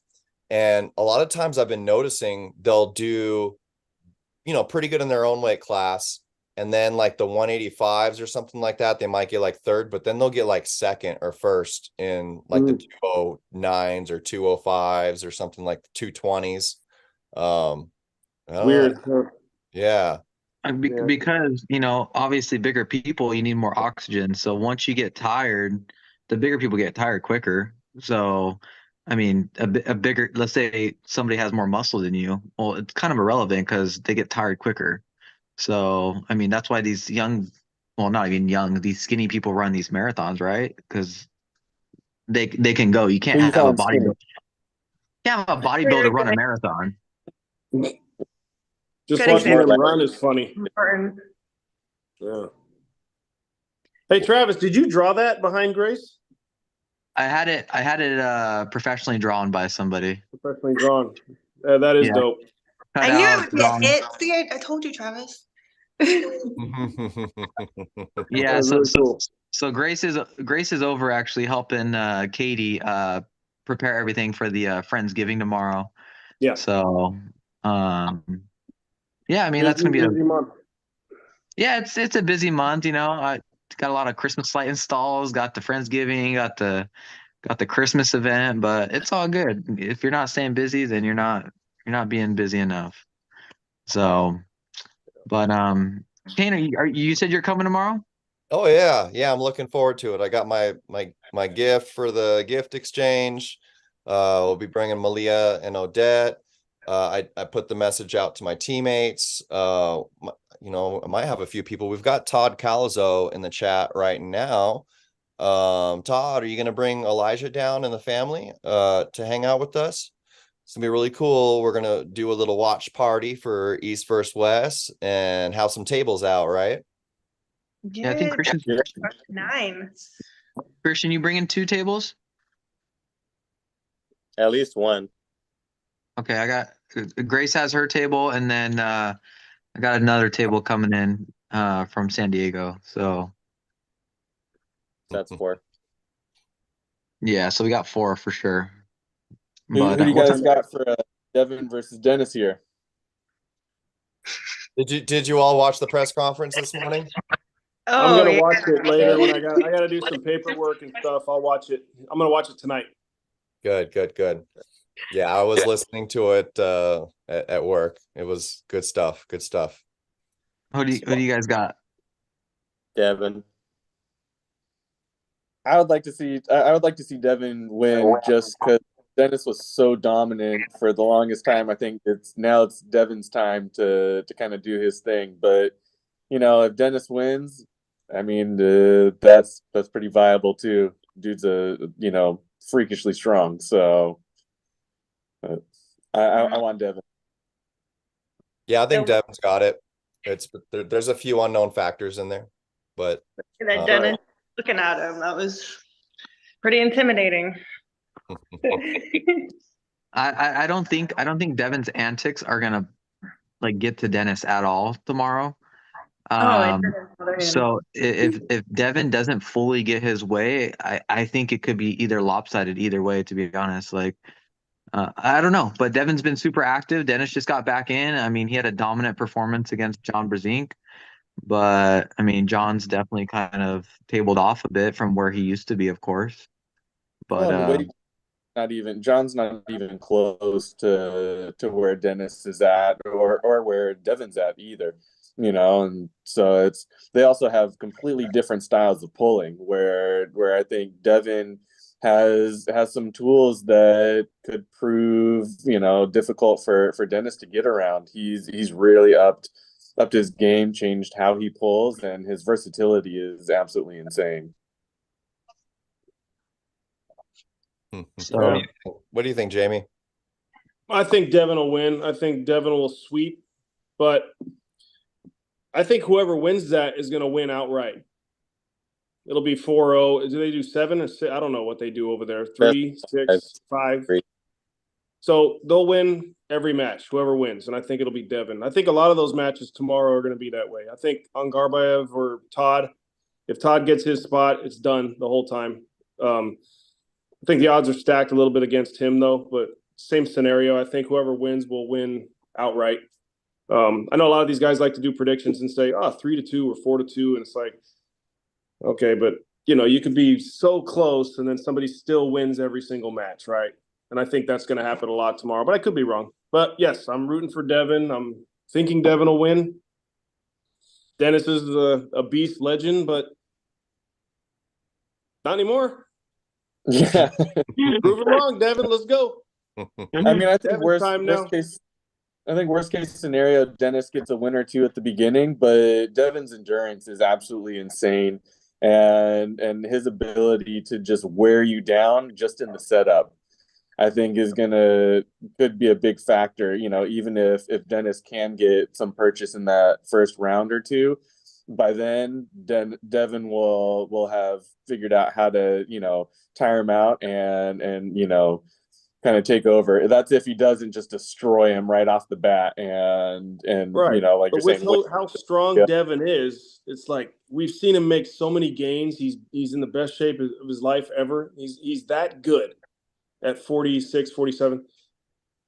And a lot of times I've been noticing they'll do, pretty good in their own weight class. And then like the 185s or something like that, they might get like third, but then they'll get like second or first in like the 209s or 205s or something like the 220s. I don't Weird. know. Yeah. Because, obviously bigger people, you need more oxygen. So once you get tired, the bigger people get tired quicker. So, I mean, a bigger, let's say somebody has more muscle than you. Well, it's kind of irrelevant because they get tired quicker. So, I mean, that's why these well, not even young, these skinny people run these marathons, right? Because they can go. You can't have a bodybuilder. Can't have a bodybuilder run a marathon. Just Good watching them example. run is funny. Important. Yeah. Hey, Travis, did you draw that behind Grace? I had it professionally drawn by somebody. Professionally drawn. That is dope. I knew it would be a hit. See, I told you, Travis. Yeah, Really cool. so Grace is over actually helping Katie prepare everything for the Friendsgiving tomorrow. Yeah. So yeah, I mean that's gonna be busy month. Yeah, it's a busy month, I got a lot of Christmas light installs, got the Friendsgiving, got the Christmas event, but it's all good. If you're not staying busy, then you're not being busy enough. So, but Kane, you said you're coming tomorrow? Oh yeah, I'm looking forward to it. I got my gift for the gift exchange. We'll be bringing Malia and Odette. I put the message out to my teammates. I might have a few people. We've got Todd Calazo in the chat right now. Todd, are you going to bring Elijah down and the family to hang out with us? It's gonna be really cool. We're gonna do a little watch party for East vs. West and have some tables out, right? Yeah, I think Christian's 9. Christian, you bringing 2 tables? At least one. Okay, I got Grace has her table, and then I got another table coming in from San Diego. So That's 4. yeah, so we got 4 for sure. Who do you guys got for Devin versus Dennis here? Did you all watch the press conference this morning? I'm gonna watch it later when I gotta do some paperwork and stuff. I'll watch it. I'm gonna watch it tonight. Good. Yeah, I was listening to it at work. It was good stuff. Who do you guys got? Devin. I would like to see Devin win just because Dennis was so dominant for the longest time. I think it's Devin's time to kind of do his thing. But if Dennis wins, I mean that's pretty viable too. Dude's freakishly strong. So I want Devin. Yeah, I think Devin's got it. There's a few unknown factors in there, but Dennis looking at him, that was pretty intimidating. I don't think Devin's antics are gonna get to Dennis at all tomorrow. So if Devin doesn't fully get his way, I think it could be either lopsided either way, to be honest. I don't know, but Devin's been super active. Dennis just got back in. I mean, he had a dominant performance against John Brezink, but I mean, John's definitely kind of tabled off a bit from where he used to be, of course. But John's not even close to where Dennis is at or where Devin's at either. And so they also have completely different styles of pulling where I think Devin has some tools that could prove, difficult for Dennis to get around. He's really upped his game, changed how he pulls, and his versatility is absolutely insane. So, what do you think, Jamie? I think Devin will win. I think Devin will sweep, but I think whoever wins that is going to win outright. It'll be 4-0. Do they do 7 or 6? I don't know what they do over there. 3, 6, 5. So they'll win every match, whoever wins, and I think it'll be Devin. I think a lot of those matches tomorrow are going to be that way. I think Angarbayev or Todd, if Todd gets his spot, it's done the whole time. I think the odds are stacked a little bit against him, though, but same scenario. I think whoever wins will win outright. I know a lot of these guys like to do predictions and say, 3-2 or 4-2. And it's like, okay, but you could be so close and then somebody still wins every single match, right? And I think that's going to happen a lot tomorrow, but I could be wrong. But yes, I'm rooting for Devin. I'm thinking Devin will win. Dennis is a beast legend, but not anymore. Yeah. Prove it wrong, Devin. Let's go. I mean, I think Devin's worst time now. case. I think worst case scenario, Dennis gets a win or two at the beginning, but Devin's endurance is absolutely insane, and his ability to just wear you down just in the setup, I think could be a big factor. Even if Dennis can get some purchase in that first round or two, by then Devin will have figured out how to tire him out and kind of take over. That's if he doesn't just destroy him right off the bat and right. Like but you're with saying, how strong Devin is, it's like we've seen him make so many gains. He's in the best shape of his life ever. He's that good at 46, 47.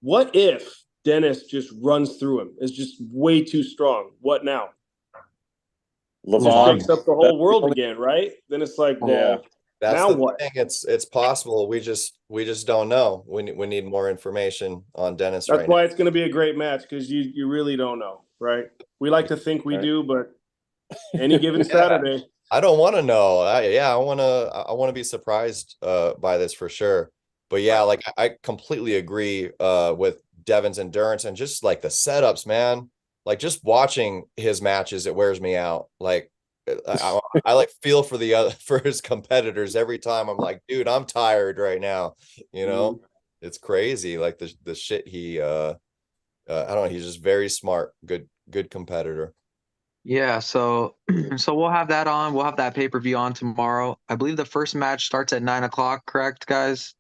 What if Dennis just runs through him? Is just way too strong. What now? Levon Shakes up the whole world again, right? Then it's like, well, Yeah. That's now the what? thing. It's possible. We just don't know. We need more information on Dennis That's right why now. it's going to be a great match, because you really don't know, right? We like to think we do, but any given Saturday. I don't want to know. I want to be surprised by this for sure. But yeah, like I completely agree with Devin's endurance and just like the setups, man. Like just watching his matches, it wears me out. Like I like feel for for his competitors every time. I'm like, dude, I'm tired right now. It's crazy. Like the shit he I don't know. He's just very smart. Good competitor. Yeah, so we'll have that on. We'll have that pay-per-view on tomorrow. I believe the first match starts at 9 o'clock, correct, guys?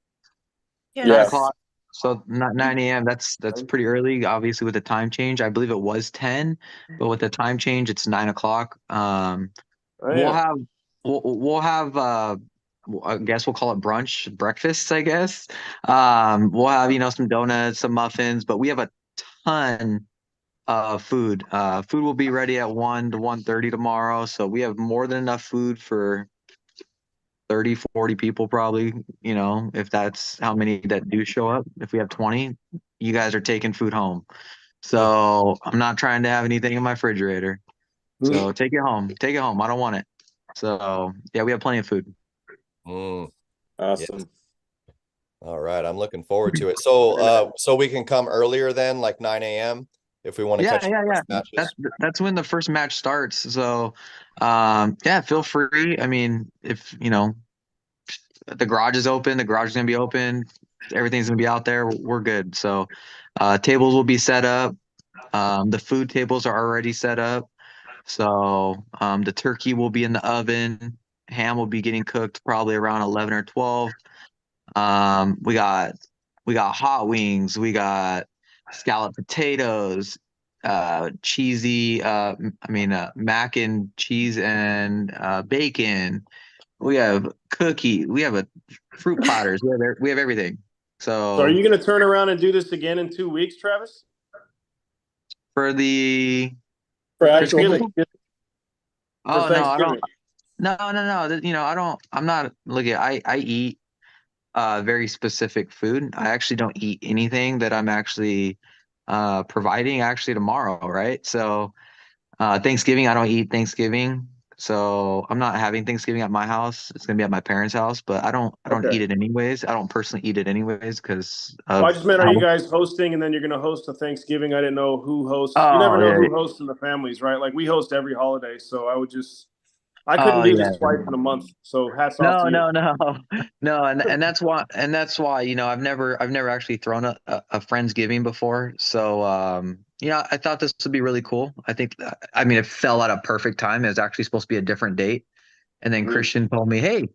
Yeah. 9 o'clock. So not 9 a.m. That's pretty early, obviously, with the time change. I believe it was 10, but with the time change, it's 9 o'clock. We'll have we'll have I guess we'll call it breakfast, I guess. We'll have, some donuts, some muffins, but we have a ton food. Food will be ready at 1 to 1:30 tomorrow. So we have more than enough food for 30, 40 people probably, if that's how many that do show up. If we have 20, you guys are taking food home. So I'm not trying to have anything in my refrigerator. So take it home. Take it home. I don't want it. So yeah, we have plenty of food. Mm, awesome. yes. All right. I'm looking forward to it. So we can come earlier then, like 9 a.m. if we want to catch the first matches. That's when the first match starts. So feel free. I mean, if the garage is open, the garage is gonna be open, everything's gonna be out there, we're good. So tables will be set up. The food tables are already set up. So the turkey will be in the oven. Ham will be getting cooked probably around 11 or 12. We got hot wings. We got scalloped potatoes, cheesy. Mac and cheese and bacon. We have cookie. We have fruit platters. We have everything. So are you going to turn around and do this again in 2 weeks, Travis? For actual Thanksgiving. Oh no, I don't. No. I don't. I'm not. Look at. I eat very specific food. I actually don't eat anything that I'm actually providing actually tomorrow, right? So Thanksgiving, I don't eat Thanksgiving. So I'm not having Thanksgiving at my house. It's gonna be at my parents' house, but I don't eat it anyways. I don't personally eat it anyways because I just meant, are you guys hosting and then you're gonna host a Thanksgiving? I didn't know who hosts. Oh, you never know yeah. who hosts in the families, right? Like we host every holiday, so I couldn't do this twice in a month. So hats off to you. No, and that's why I've never actually thrown a Friendsgiving before. So I thought this would be really cool. It fell at a perfect time. It was actually supposed to be a different date. And then Christian told me, hey,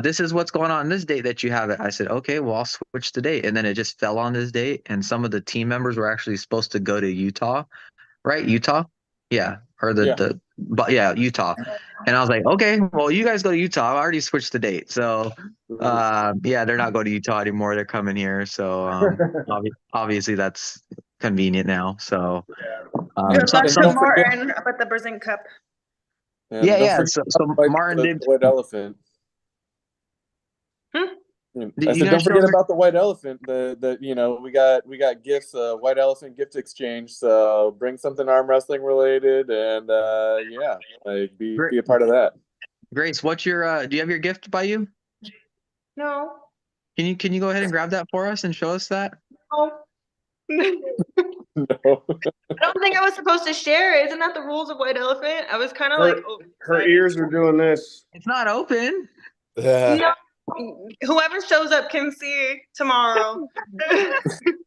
this is what's going on this date that you have it. I said, okay, well, I'll switch the date. And then it just fell on this date. And some of the team members were actually supposed to go to Utah, right? Utah? Yeah. or but yeah, Utah. And I was like, okay, well, you guys go to Utah. I already switched the date. So, yeah, they're not going to Utah anymore. They're coming here. So, obviously that's convenient now. So, Good luck some- to Martin up at the Brazilian Cup. And yeah, don't yeah. forget So like Martin the did. white elephant. Hmm? I said, don't forget about the white elephant. The we got gifts, white elephant gift exchange. So bring something arm wrestling related, and yeah, like be a part of that. Grace, what's your? Do you have your gift by you? No. Can you go ahead and grab that for us and show us that? No. No. I don't think I was supposed to share it. Isn't that the rules of White Elephant? I was kind of like, oh, Her ears are doing this. It's not open. no. Whoever shows up can see tomorrow.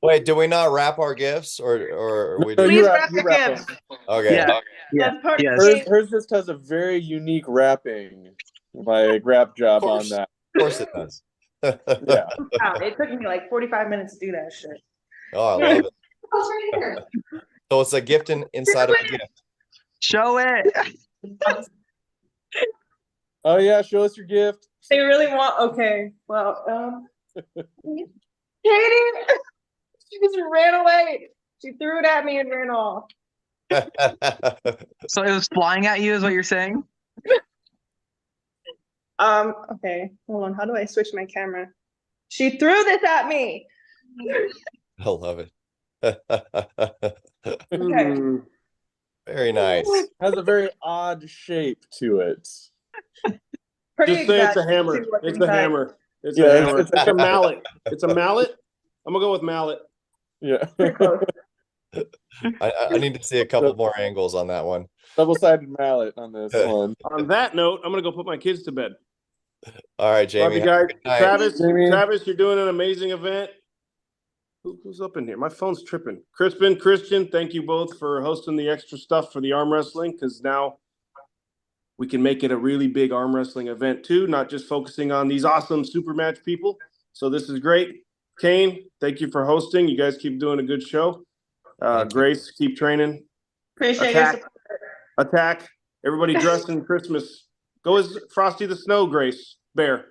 Wait, do we not wrap our gifts or we No, do? Please you wrap your wrap gifts. them. Okay. Yeah. Yeah. That's part Yes. of the game. Hers just has a very unique wrapping, like wrap job on that. Of course it does. Yeah. Wow, it took me like 45 minutes to do that shit. Oh, I love it. Oh, it's right here. So it's a gift inside of a gift. Show it. Oh yeah, show us your gift. They really want. Okay, well, Katie, she just ran away. She threw it at me and ran off. So it was flying at you, is what you're saying? Okay, hold on. How do I switch my camera? She threw this at me. I love it. Okay. Very nice. Has a very odd shape to it. Pretty Just say it's a exact. hammer. See what's It's a inside. hammer. It's Yeah, a it's- hammer. it's It's a- a mallet. It's a mallet. I'm gonna go with mallet. Yeah. Pretty close. I need to see a couple more angles on that one. Double-sided mallet on this one. On that note, I'm gonna go put my kids to bed. All right, Love Jamie. you have a guys. good night. Jamie. Travis, you're doing an amazing event. Who's up in here? My phone's tripping. Crispen, Christian, thank you both for hosting the extra stuff for the arm wrestling, because now we can make it a really big arm wrestling event too, not just focusing on these awesome super match people. So this is great. Kane, thank you for hosting. You guys keep doing a good show. Thank you. Grace, keep training. Appreciate your Attack. support. Attack. Everybody dressed in Christmas. Go as Frosty the Snow, Grace. Bear.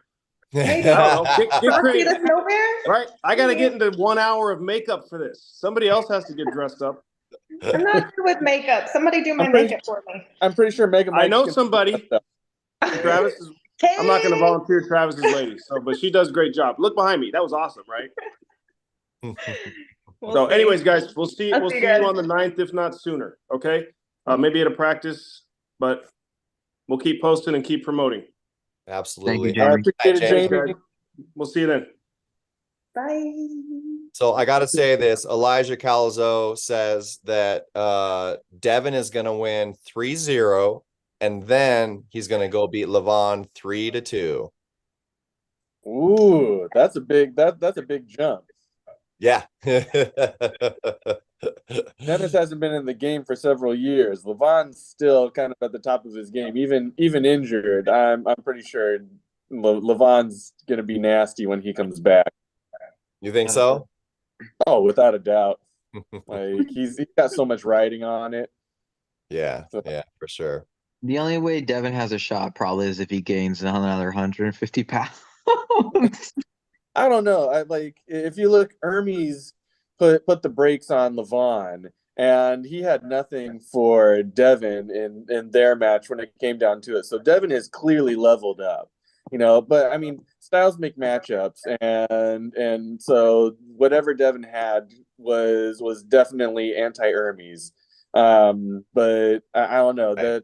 I don't know. Get Frosty creative. the Snow Bear? Right? I got to get into 1 hour of makeup for this. Somebody else has to get dressed up. I'm not good with makeup. Somebody do my I'm pretty- makeup for me. I'm pretty sure Mega I Mike's know gonna- somebody. Travis is. I'm not going to volunteer Travis's lady, but she does a great job. Look behind me. That was awesome, right? So, anyways, guys, we'll see. I'll We'll see see you you guys. on the 9th, if not sooner. Okay? Maybe at a practice, but we'll keep posting and keep promoting. Absolutely. Jamie. I appreciate it, Jamie. Jamie. We'll see you then. Bye. So I got to say this. Elijah Calzo says that Devin is going to win 3-0, and then he's going to go beat Levon 3-2. Ooh, that's a big jump. Yeah. Dennis hasn't been in the game for several years. Levon's still kind of at the top of his game, even injured. I'm pretty sure Levon's gonna be nasty when he comes back. You think so? Oh, without a doubt. Like he's got so much riding on it. Yeah, for sure. The only way Devin has a shot probably is if he gains another 150 pounds. I don't know. I like if you look, Hermes put the brakes on Levon, and he had nothing for Devin in their match when it came down to it. So Devin has clearly leveled up, But I mean, styles make matchups, and so whatever Devin had was definitely anti-Hermes. But I don't know that.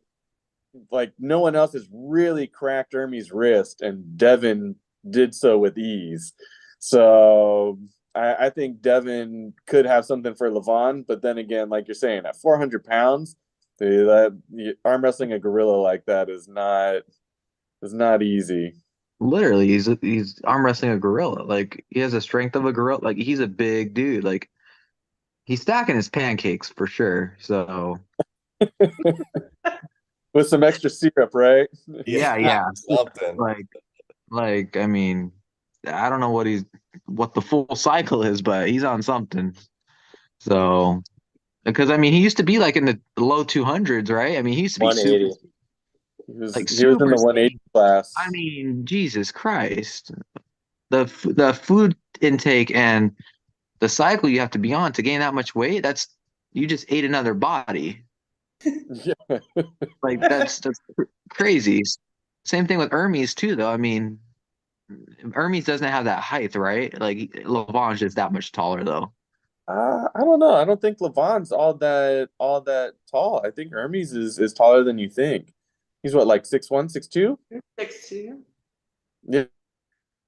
Like no one else has really cracked Hermes' wrist, and Devin did so with ease. So I think Devin could have something for Levon, but then again, like you're saying, at 400 pounds, arm wrestling a gorilla like that is not easy. Literally, he's arm wrestling a gorilla. Like he has the strength of a gorilla. Like he's a big dude. Like he's stacking his pancakes for sure. So With some extra syrup, right? yeah. Something. Like I mean, I don't know what the full cycle is, but he's on something. So Because I mean, he used to be like in the low 200s, right? I mean, he used to be super, 180. like He was in super the 180 skinny. class. I mean, Jesus Christ, the food intake and the cycle you have to be on to gain that much weight, that's you just ate another body. Yeah. Like that's crazy. Same thing with Hermes too, though. I mean, Hermes doesn't have that height, right? Like Lavange is that much taller, though. I don't know. I don't think Levon's all that tall. I think Hermes is taller than you think. He's what, like 6'1", 6'2"? 6'2". Yeah.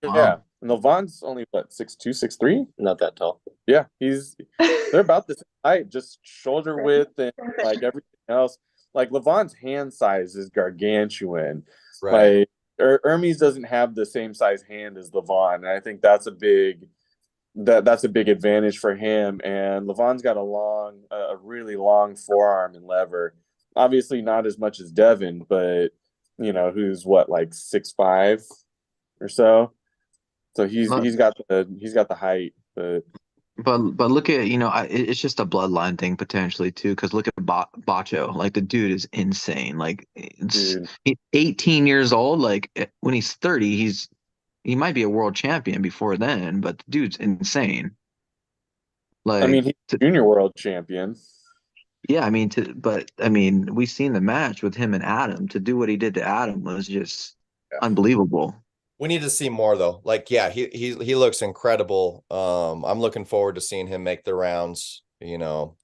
Yeah. Wow. And Levon's only what, 6'2", 6'3"? Not that tall. Yeah, they're about the same height, just shoulder width and like everything else. Like Levon's hand size is gargantuan. Right. Like Hermes doesn't have the same size hand as Levon, and I think that's a big advantage for him. And Levon's got a really long forearm and lever. Obviously, not as much as Devin, but who's what, like 6'5" or so. So But he's got the height, but but look at it's just a bloodline thing potentially too. Because look at Bacho, like the dude is insane. Like dude, he's 18 years old. Like when he's 30, he might be a world champion before then. But the dude's insane. I Like mean, he's junior world champion. yeah, I mean, but I mean, we've seen the match with him and Adam. To do what he did to Adam was just Yeah. unbelievable. We need to see more though. Like, yeah, he looks incredible. I'm looking forward to seeing him make the rounds, and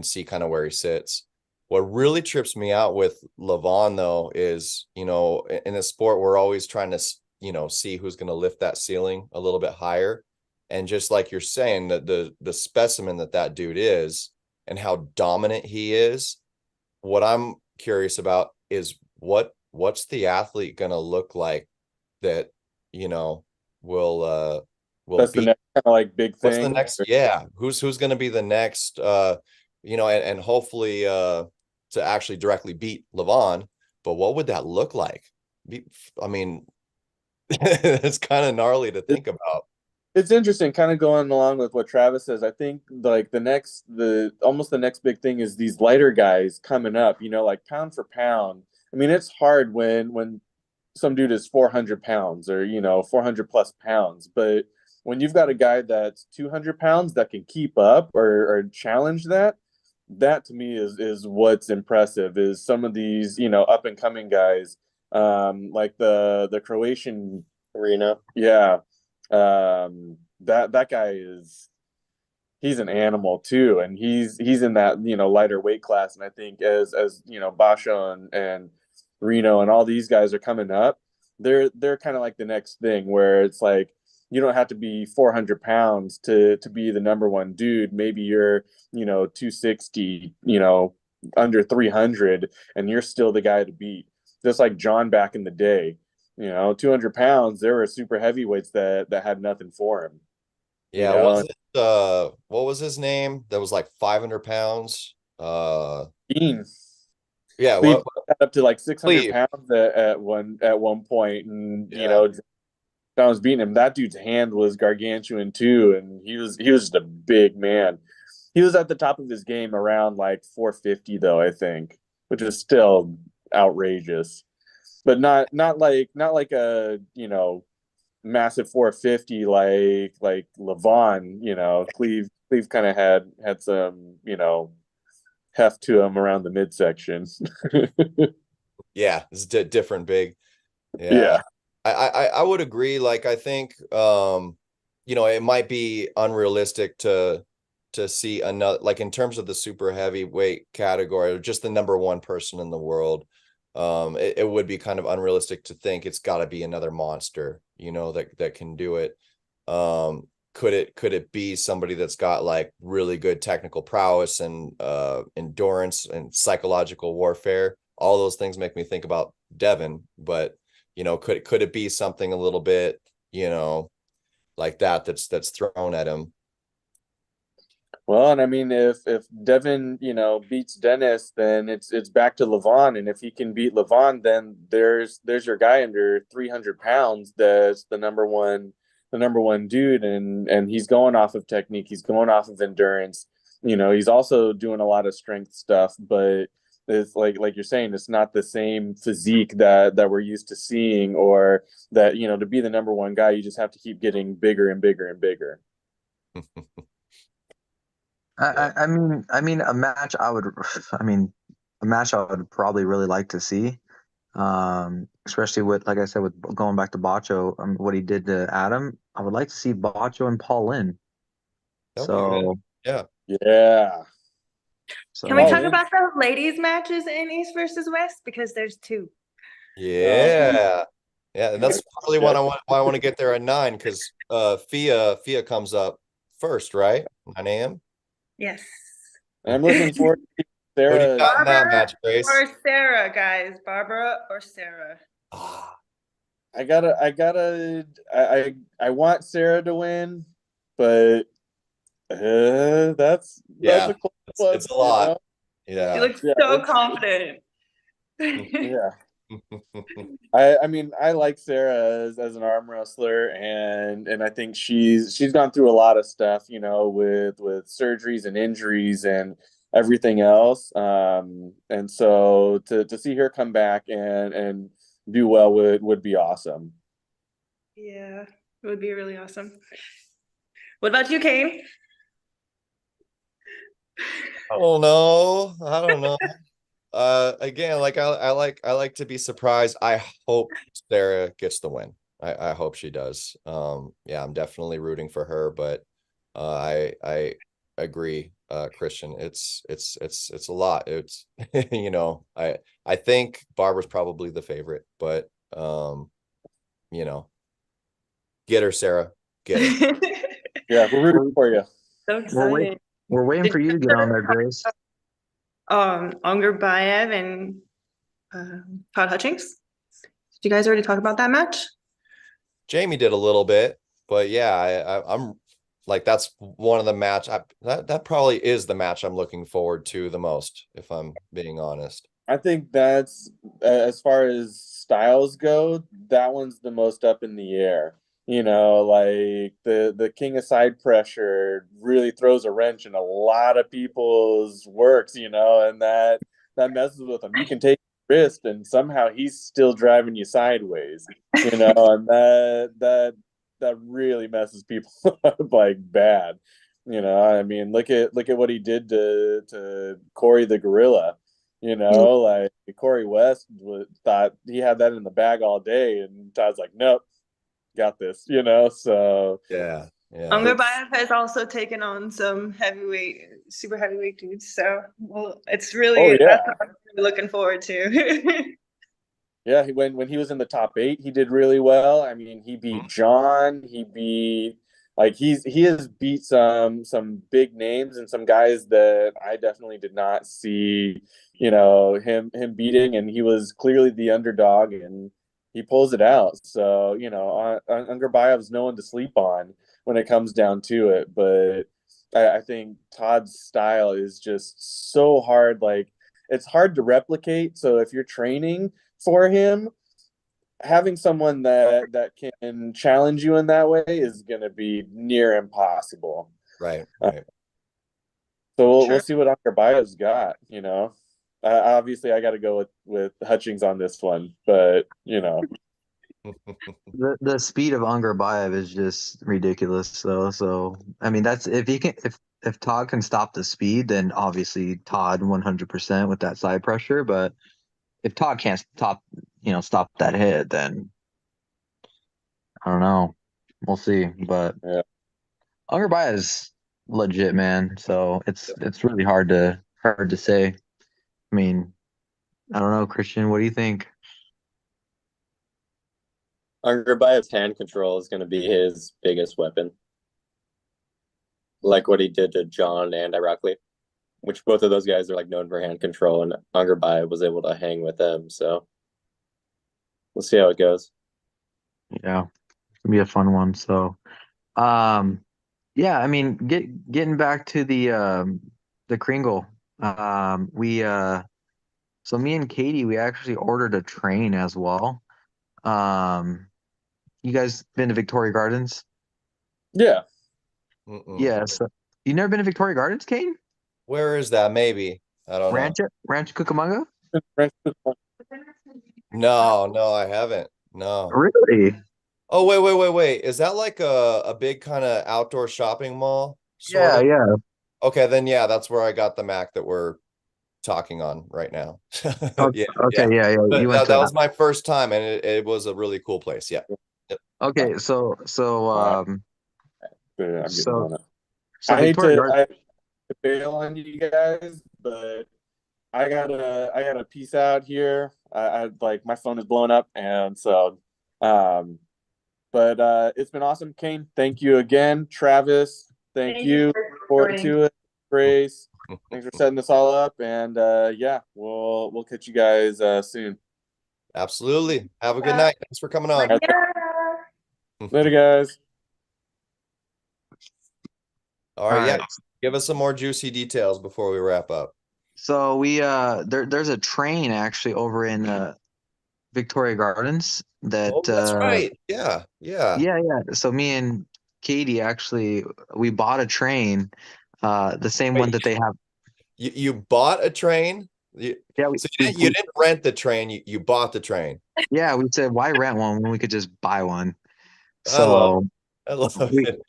see kind of where he sits. What really trips me out with Levon though is, in the sport, we're always trying to, see who's going to lift that ceiling a little bit higher. And just like you're saying, that the specimen that dude is and how dominant he is, what I'm curious about is what's the athlete going to look like that, will That's the beat. next kind of like big What's the thing. next? Yeah, who's going to be the next? And hopefully to actually directly beat Levon. But what would that look like? I mean, it's kind of gnarly to think about. It's interesting, kind of going along with what Travis says. I think like almost the next big thing is these lighter guys coming up. Like pound for pound. I mean, it's hard when some dude is 400 pounds or 400 plus pounds, but when you've got a guy that's 200 pounds that can keep up or challenge that to me is what's impressive. Is some of these up and coming guys, like the Croatian Reno. Yeah. That guy he's an animal too, and he's in that lighter weight class. And I think as Basho and Reno and all these guys are coming up, they're kind of like the next thing, where it's like you don't have to be 400 pounds to be the number one dude. Maybe you're 260, under 300, and you're still the guy to beat, just like John back in the day. 200 pounds, there were super heavyweights that had nothing for him. Yeah, what was his name? That was like 500 pounds. Dean Yeah, Cleve what got up to like 600 Cleve. pounds at one point, and Yeah. John was beating him. That dude's hand was gargantuan too, and he was just a big man. He was at the top of his game around like 450 though, I think, which is still outrageous. But not like a massive 450 like Levon. Cleve kind of had some heft to him around the midsection. Yeah, it's different big. Yeah. Yeah. I would agree. Like, I think it might be unrealistic to see another, like, in terms of the super heavyweight category, or just the number one person in the world. It would be kind of unrealistic to think it's got to be another monster, that can do it. Could it be somebody that's got like really good technical prowess and endurance and psychological warfare? All those things make me think about Devin, but could it be something a little bit, like that's thrown at him? Well, and I mean, if Devin, beats Dennis, then it's back to Levon, and if he can beat Levon, then there's your guy under 300 pounds that's the number one dude, and he's going off of technique, he's going off of endurance, he's also doing a lot of strength stuff, but it's like you're saying, it's not the same physique that we're used to seeing, or that, to be the number one guy, you just have to keep getting bigger and bigger and bigger. I mean, a match I would probably really like to see, especially with, like I said, with going back to Bacho, what he did to Adam. I would like to see Bacho and Paul in. That'd be good. So, Yeah. Yeah. so Can we Oh, talk yeah. about the ladies matches in East versus West? Because there's two. Yeah. Yeah, and that's probably why I want to get there at 9, because Fia comes up first, right? 9 a.m. Yes. I'm looking forward to Who do you Sarah. got in that Barbara match, Grace? or Sarah, guys. Barbara or Sarah? Ah, I want Sarah to win, but that's yeah, a close one, it's a lot. She Yeah. looks Yeah, so it's- confident. yeah. I mean, I like Sarah as an arm wrestler, and I think she's gone through a lot of stuff, with surgeries and injuries and everything else. And so to see her come back and do well would be awesome. Yeah, it would be really awesome. What about you, Kane? I don't know. Again, like I like to be surprised. I hope Sarah gets the win. I hope she does. Yeah, I'm definitely rooting for her, but I agree, Christian. It's a lot. It's I think Barbara's probably the favorite, but get her, Sarah. Get her. Yeah, we're rooting for you. So excited. we're waiting for you to get on there, Grace. Unger Bayev and Todd Hutchings. Did you guys already talk about that match? Jamie did a little bit, but yeah, I'm like, that's one of the match. That probably is the match I'm looking forward to the most, if I'm being honest. I think that's as far as styles go, that one's the most up in the air. Like the king of side pressure really throws a wrench in a lot of people's works, and that messes with them. You can take your wrist and somehow he's still driving you sideways, and that really messes people up like bad. I mean, look at what he did to Corey the Gorilla. Like Corey West thought he had that in the bag all day, and Todd's like, nope, got this. So Yeah. Unger Bayev has also taken on some super heavyweight dudes. So, it's really that's what I'm looking forward to. Yeah, when he was in the top 8, he did really well. I mean, he beat John. He beat he has beat some big names and some guys that I definitely did not see, him beating, and he was clearly the underdog, and he pulls it out. So, Unger Bayev's no one to sleep on when it comes down to it. But I think Todd's style is just so hard. Like, it's hard to replicate. So if you're training for him, having someone that can challenge you in that way is going to be near impossible. Right. So we'll see what Unger Bayev's got. Obviously I got to go with Hutchings on this one, but The speed of Unger Bayev is just ridiculous, though. So I mean, that's if Todd can stop the speed, then obviously Todd 100% with that side pressure. But if Todd can't stop that hit, then I don't know. We'll see. But yeah. Unger Bayev is legit, man. So it's really hard to say. I mean, I don't know, Christian. What do you think? Unger Bayev's hand control is going to be his biggest weapon. Like what he did to John and Ironically, which both of those guys are like known for hand control, and Unger Bayev was able to hang with them. So we'll see how it goes. Yeah, it's gonna be a fun one. So, yeah, I mean, getting back to the Kringle, so me and Katie, we actually ordered a train as well. You guys been to Victoria Gardens? Yeah. Mm-mm. Yeah, so you never been to Victoria Gardens, Kane? Where is that? Maybe. I don't know. Rancho Cucamonga? No, I haven't. No. Really? Oh, wait. Is that like a big kind of outdoor shopping mall, sort Yeah, of? yeah. Okay, then yeah, that's where I got the Mac that we're talking on right now. Okay, Yeah, okay, yeah. yeah. But You went that to was my first time, and it was a really cool place. Yeah. Yep. okay. So I'm getting so on it. so I hate to bail on you guys, but I gotta peace out here. I like my phone is blowing up, and so um but it's been awesome. Kane, thank you again. Travis, thank Thank you you. for Forward recording. to it. Grace, thanks for setting this all up, and yeah, we'll catch you guys soon. Absolutely. Have a good night. Thanks for coming on. Later, guys. All right, all yeah. right. Give us some more juicy details before we wrap up. So we there's a train actually over in Victoria Gardens that Oh, that's right. Yeah. yeah. So me and Katie actually we bought a train, the same one Wait, that they have. you bought a train? Yeah, So you didn't rent the train, you bought the train. yeah, we said why rent one when we could just buy one. I love So I love we it.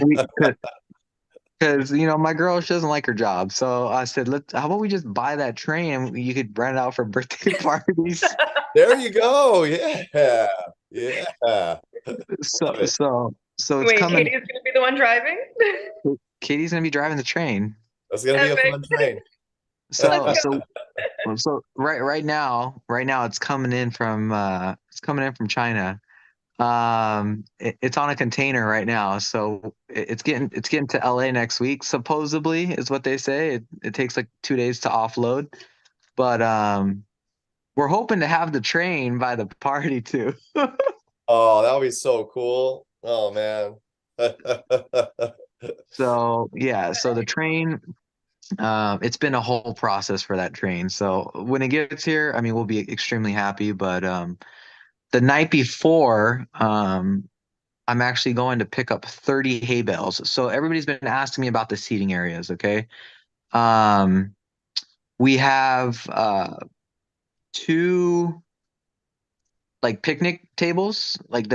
we because my girl, she doesn't like her job. So I said, how about we just buy that train and you could rent it out for birthday parties. There you go. Yeah. Yeah. So Love it. it's Wait, coming. Katie's gonna be the one driving? Katie's gonna be driving the train. That's gonna be a Epic. fun train. So Let's so so right now it's coming in from China. It's on a container right now, so it's getting to LA next week, supposedly is what they say. It takes like 2 days to offload, but we're hoping to have the train by the party too. Oh, that would be so cool. Oh man. So yeah, so the train, it's been a whole process for that train. So when it gets here, I mean, we'll be extremely happy. But the night before, I'm actually going to pick up 30 hay bales. So everybody's been asking me about the seating areas. Okay, um, we have two like picnic tables. Like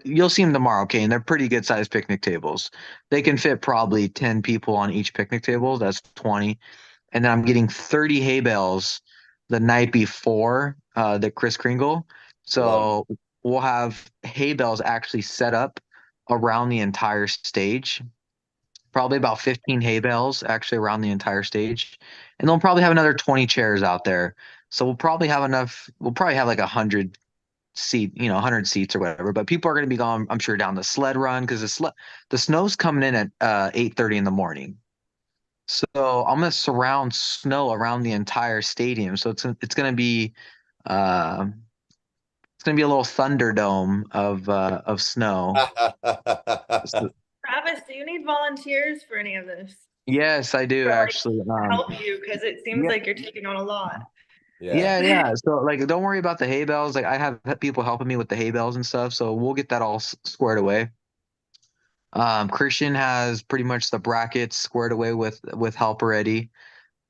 you'll see them tomorrow, okay? And they're pretty good sized picnic tables. They can fit probably 10 people on each picnic table. That's 20. And then I'm getting 30 hay bales the night before the Kris Kringle. Love So we'll have hay bales actually set up around the entire stage. Probably about 15 hay bales actually around the entire stage. And they'll probably have another 20 chairs out there. So we'll probably have like 100 seats or whatever. But people are going to be going, I'm sure, down the sled run because the snow's coming in at 8:30 in the morning. So I'm going to surround snow around the entire stadium. So it's going to be uh, a little Thunderdome of snow. So, Travis, do you need volunteers for any of this? yes, I do For, like, actually. help you because it seems Yeah. like you're taking on a lot. Yeah. So like, don't worry about the hay bales. Like I have people helping me with the hay bales and stuff. So we'll get that all squared away. Christian has pretty much the brackets squared away with help already.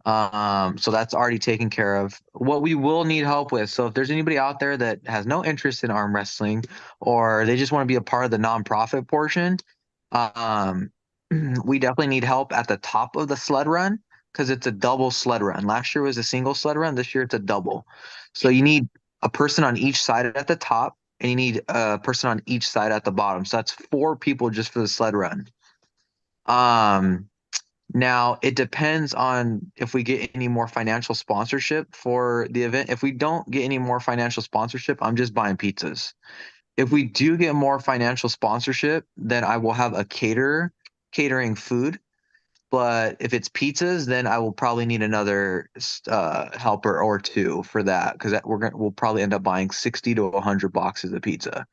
So that's already taken care of. What we will need help with, so if there's anybody out there that has no interest in arm wrestling or they just want to be a part of the nonprofit portion, um, we definitely need help at the top of the sled run because it's a double sled run. Last year was a single sled run. This year it's a double. So you need a person on each side at the top and you need a person on each side at the bottom. So that's 4 people just for the sled run. Now it depends on if we get any more financial sponsorship for the event. If we don't get any more financial sponsorship, I'm just buying pizzas. If we do get more financial sponsorship, then I will have a caterer catering food. But if it's pizzas, then I will probably need another helper or two for that because we'll probably end up buying 60 to 100 boxes of pizza.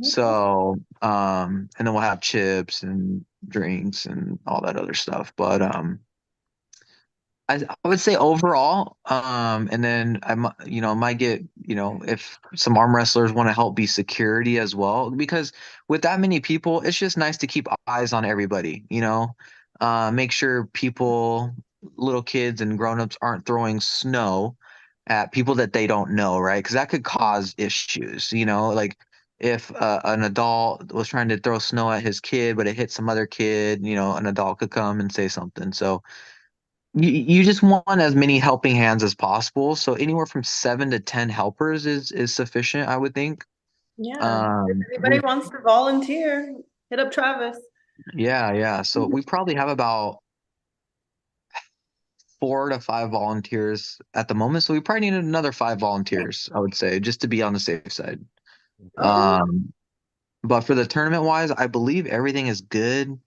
So, and then we'll have chips and drinks and all that other stuff. But I would say overall, and then might get, if some arm wrestlers want to help be security as well, because with that many people, it's just nice to keep eyes on everybody, make sure people little kids and grown-ups aren't throwing snow at people that they don't know, right? Because that could cause issues, like if an adult was trying to throw snow at his kid, but it hit some other kid, an adult could come and say something. So you just want as many helping hands as possible. So anywhere from 7 to 10 helpers is sufficient, I would think. Yeah. If anybody wants to volunteer, hit up Travis. Yeah. So we probably have about 4 to 5 volunteers at the moment. So we probably need another 5 volunteers, I would say, just to be on the safe side. Okay. But for the tournament wise, I believe everything is good.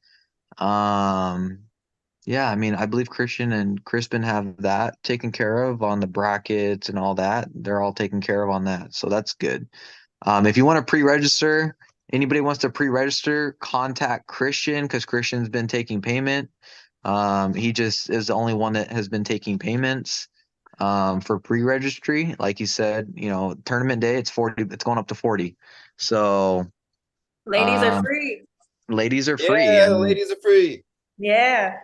Yeah, I mean, I believe Christian and Crispen have that taken care of on the brackets and all that. They're all taken care of on that. So that's good. If you want to pre-register, anybody wants to pre-register, contact Christian because Christian's been taking payment. He just is the only one that has been taking payments for pre-registry. Like you said, tournament day, it's 40, it's going up to 40. So Ladies are free. ladies are free. Yeah, the ladies are free. Yeah.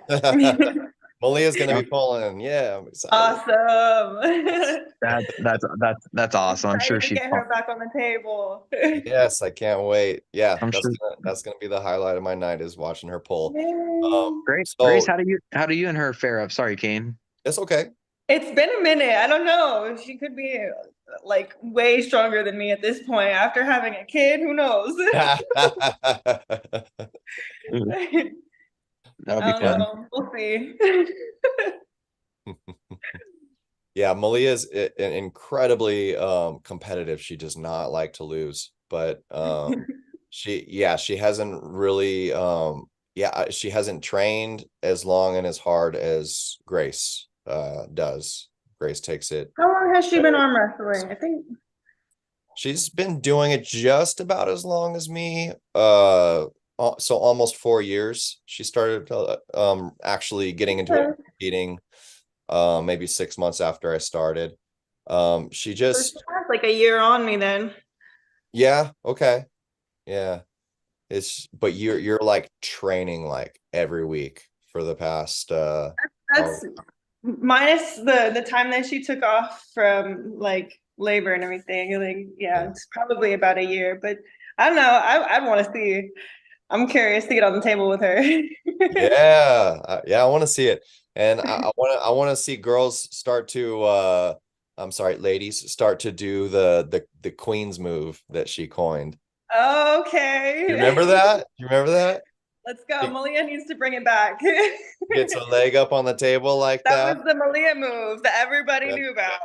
Malia's gonna be pulling. Yeah, I'm excited. Awesome. That's awesome. I'm sure Excited to she's get her back on the table. Yes, I can't wait. Yeah, I'm sure. that's gonna be the highlight of my night is watching her pull. Grace, So how do you and her fare up? Sorry, Kane. it's okay. It's been a minute. I don't know. She could be like way stronger than me at this point. After having a kid, who knows? That'll be fun. We'll see. Yeah, Malia's incredibly competitive. She does not like to lose, but she hasn't really she hasn't trained as long and as hard as Grace does. Grace takes it. How long has she been arm wrestling? I think she's been doing it just about as long as me. So almost 4 years. She started actually getting into it, competing maybe 6 months after I started. She just like a year on me then. Yeah, okay. Yeah. But you're like training like every week for the past that's minus the time that she took off from like labor and everything. Like it's probably about a year, but I don't know. I want to see. I'm curious to get on the table with her. I want to see it. And I want to see girls start to I'm sorry, ladies start to do the Queen's move that she coined. Okay. You remember that? Let's go. Malia needs to bring it back. Gets a leg up on the table like that. That was the Malia move that everybody knew about.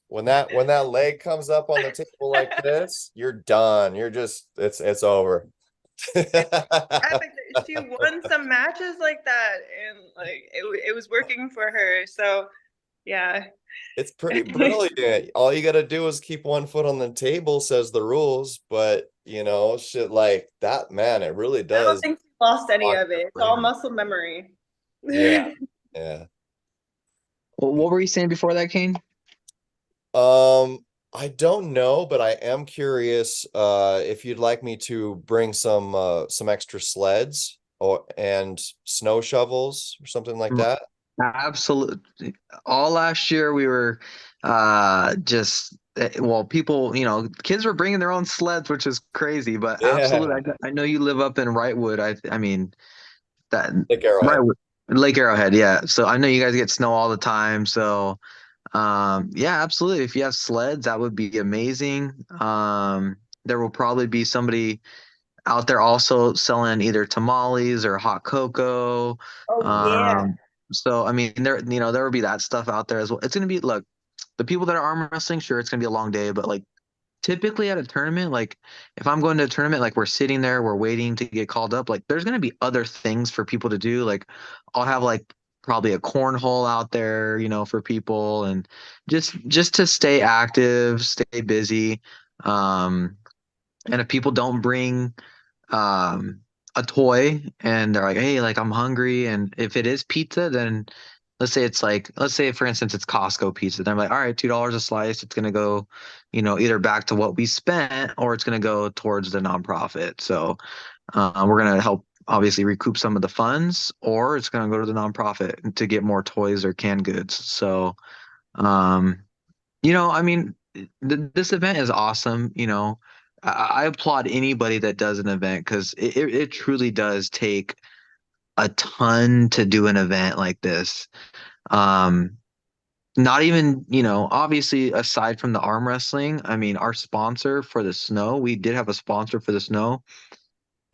When that leg comes up on the table like this, you're done. You're just it's over. She won some matches like that, and like it was working for her. So yeah, it's pretty brilliant. All you got to do is keep one foot on the table, says the rules. But shit like that, man, it really does. I don't think she lost any of it. It's all muscle memory. Yeah. Well, what were you saying before that, Kane? I don't know, but I am curious if you'd like me to bring some extra sleds and snow shovels or something like that. Absolutely. All last year we were people, kids were bringing their own sleds, which is crazy, but absolutely. I know you live up in Wrightwood. I mean that Lake Arrowhead. Yeah. So I know you guys get snow all the time. So absolutely. If you have sleds, that would be amazing. There will probably be somebody out there also selling either tamales or hot cocoa. So I mean, there will be that stuff out there as well. It's gonna be the people that are arm wrestling, sure, it's gonna be a long day, but like typically at a tournament, like if I'm going to a tournament, like we're sitting there, we're waiting to get called up, like there's gonna be other things for people to do. Like I'll have like probably a cornhole out there, for people, and just to stay active, stay busy. And if people don't bring a toy and they're like, hey, like I'm hungry, and if it is pizza, then let's say for instance it's Costco pizza, then I'm like, all right, $2 a slice, it's gonna go either back to what we spent or it's gonna go towards the nonprofit. So we're gonna help obviously recoup some of the funds, or it's going to go to the nonprofit to get more toys or canned goods. So, I mean, this event is awesome. I applaud anybody that does an event because it truly does take a ton to do an event like this. Um, Not even, obviously aside from the arm wrestling, I mean, our sponsor for the snow, we did have a sponsor for the snow,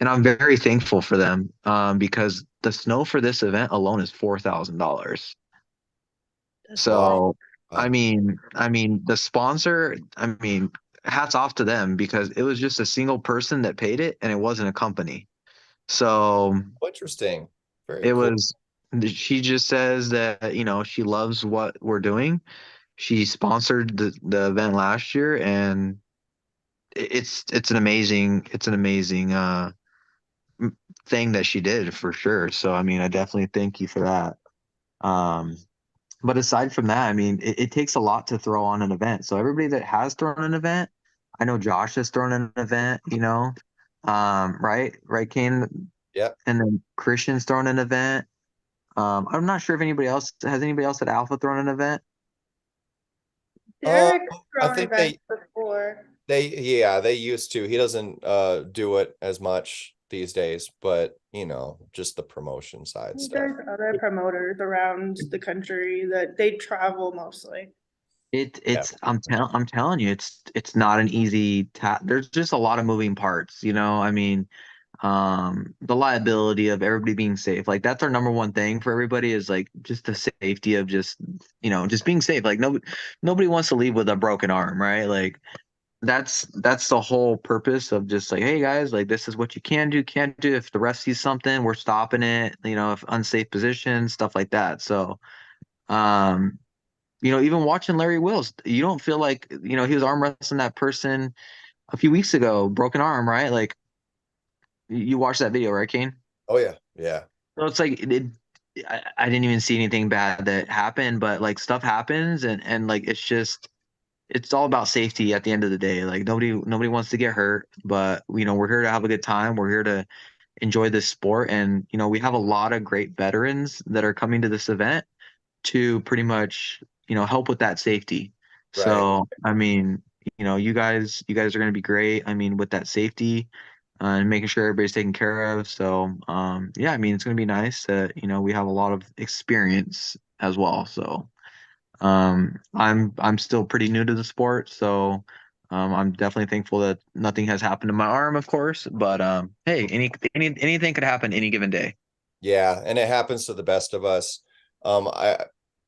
and I'm very thankful for them because the snow for this event alone is $4,000. So, Wow. I mean, the sponsor, I mean, hats off to them because it was just a single person that paid it and it wasn't a company. So Interesting. Very it cool. was, she just says that, she loves what we're doing. She sponsored the event last year, and it's an amazing thing that she did for sure. So I mean, I definitely thank you for that. Um, but aside from that, I mean, it takes a lot to throw on an event. So everybody that has thrown an event, I know Josh has thrown an event, right, Kane, Yep. and then Christian's thrown an event. I'm not sure if anybody else at Alpha thrown an event. Derek's I thrown think events before. they used to. He doesn't do it as much these days, but just the promotion side stuff. There's other promoters around the country that they travel mostly. I'm telling you, it's not an easy task. There's just a lot of moving parts, I mean, the liability of everybody being safe, like that's our number one thing for everybody is like just the safety of just being safe. Like nobody wants to leave with a broken arm, right? Like that's the whole purpose of just like, hey guys, like this is what you can't do. If the ref sees something, we're stopping it, if unsafe position, stuff like that. So um even watching Larry Wills, you don't feel like, he was arm wrestling that person a few weeks ago, broken arm, right? Like you watched that video, right, Kane? Oh yeah, yeah. So it's like I didn't even see anything bad that happened, but like stuff happens, and like it's all about safety at the end of the day. Like nobody wants to get hurt, but we're here to have a good time. We're here to enjoy this sport, and we have a lot of great veterans that are coming to this event to pretty much help with that safety. Right. So I mean, you guys are going to be great. I mean, with that safety and making sure everybody's taken care of. So yeah, I mean, it's going to be nice that we have a lot of experience as well. So I'm still pretty new to the sport, so I'm definitely thankful that nothing has happened to my arm, of course. But hey, anything could happen any given day. Yeah, and it happens to the best of us.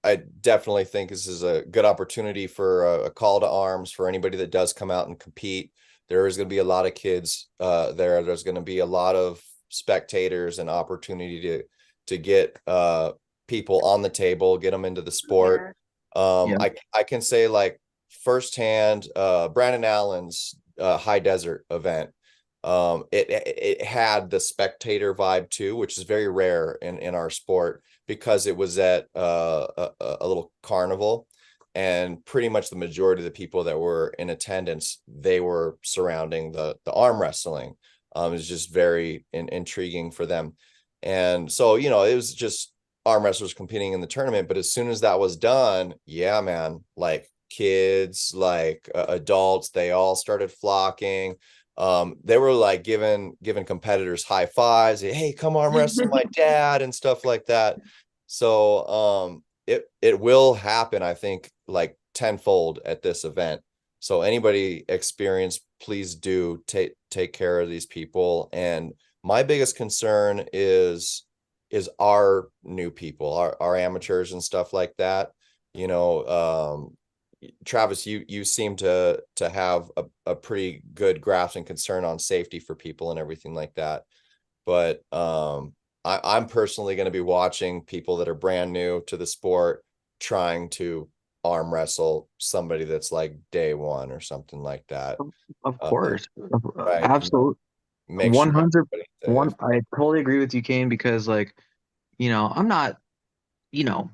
I definitely think this is a good opportunity for a call to arms for anybody that does come out and compete. There is going to be a lot of kids there. There's going to be a lot of spectators and opportunity to get people on the table, get them into the sport. Yeah. I can say like firsthand, Brandon Allen's High Desert event. It had the spectator vibe too, which is very rare in our sport because it was at a little carnival, and pretty much the majority of the people that were in attendance, they were surrounding the arm wrestling. It was just very intriguing for them, and so it was just arm wrestlers competing in the tournament. But as soon as that was done, yeah, man, like kids, like adults, they all started flocking. They were like giving competitors high fives, hey, come arm wrestle my dad and stuff like that. So it will happen, I think, like tenfold at this event. So anybody experienced, please do take care of these people. And my biggest concern is our new people, our amateurs and stuff like that. Travis, you seem to have a pretty good grasp and concern on safety for people and everything like that. But I'm personally going to be watching people that are brand new to the sport trying to arm wrestle somebody that's like day one or something like that. Of course. Right. Absolutely. Make 100 sure one. I totally agree with you, Kane, because like, I'm not, the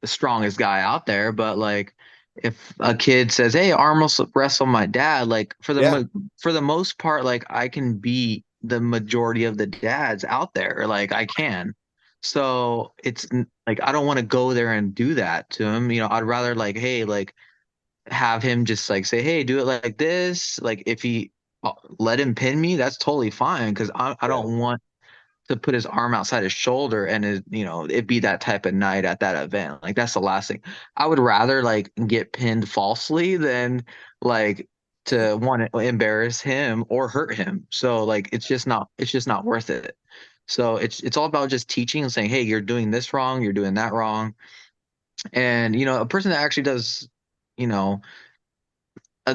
strongest guy out there, but like if a kid says, hey, arm wrestle my dad, like for the most part, like I can be the majority of the dads out there. Like I can. So like I don't want to go there and do that to him. I'd rather like, hey, like have him just like say, hey, do it like this. Like if he let him pin me, that's totally fine because I don't want to put his arm outside his shoulder and it be that type of night at that event. Like that's the last thing. I would rather like get pinned falsely than like to want to embarrass him or hurt him. So like it's just not worth it. So it's all about just teaching and saying, hey, you're doing this wrong, you're doing that wrong. And a person that actually does, you know, a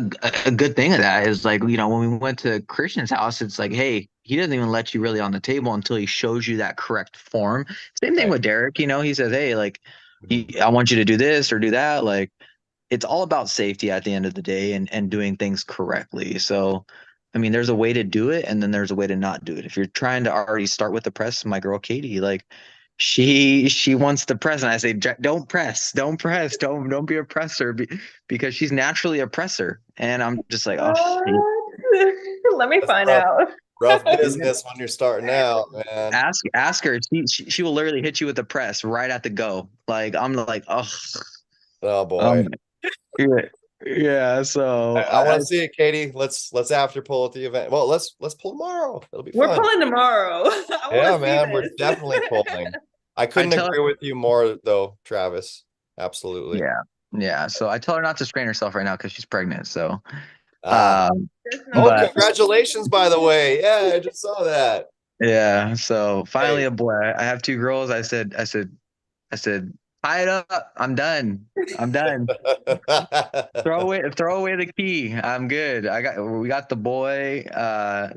good thing of that is like, when we went to Christian's house, it's like, hey, he doesn't even let you really on the table until he shows you that correct form. Same thing Right. with Derek, he says, hey, like, I want you to do this or do that. Like, it's all about safety at the end of the day and doing things correctly. So, I mean, there's a way to do it and then there's a way to not do it. If you're trying to already start with the press, my girl Katie, like, she wants to press and I say don't press, don't be a presser because she's naturally a presser and I'm just like, oh shit. Let me That's find rough. out. Rough business when you're starting out, man. Ask her. She will literally hit you with the press right at the go. Like I'm like, oh boy. yeah, yeah. So I want to see it, Katie. Let's after pull at the event. Well, let's pull tomorrow. It'll be We're fun. pulling tomorrow. I Yeah, want to see man, we're this. definitely pulling. I couldn't tell agree with you more though, Travis. Absolutely. yeah. So I tell her not to strain herself right now because she's pregnant. So Ah. Oh, but congratulations, by the way. Yeah, I just saw that. yeah. So finally Hey. a boy. I have two girls. I said, tie it up. I'm done. Throw away the key. I'm good. We got the boy.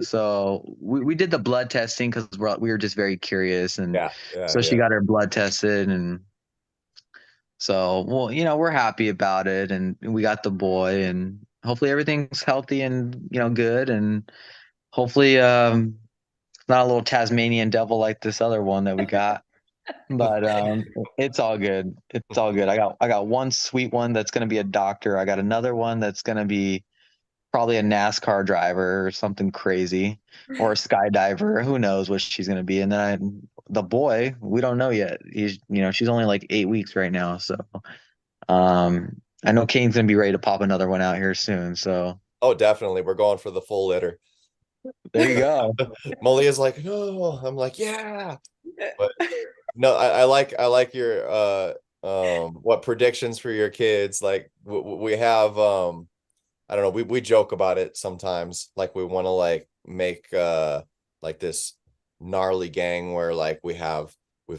So we did the blood testing because we were just very curious, and so she got her blood tested, and so well, we're happy about it, and we got the boy, and hopefully everything's healthy and good, and hopefully not a little Tasmanian devil like this other one that we got. But it's all good. It's all good. I got one sweet one that's gonna be a doctor. I got another one that's gonna be probably a NASCAR driver or something crazy, or a skydiver. Who knows what she's gonna be? And then the boy, we don't know yet. She's only like 8 weeks right now. So I know Kane's gonna be ready to pop another one out here soon. So Oh, definitely. We're going for the full litter. there you go. Malia's like, no. I'm like, yeah. But no, I like your what predictions for your kids. Like we have I don't know, we joke about it sometimes. Like we want to like make like this gnarly gang where like we've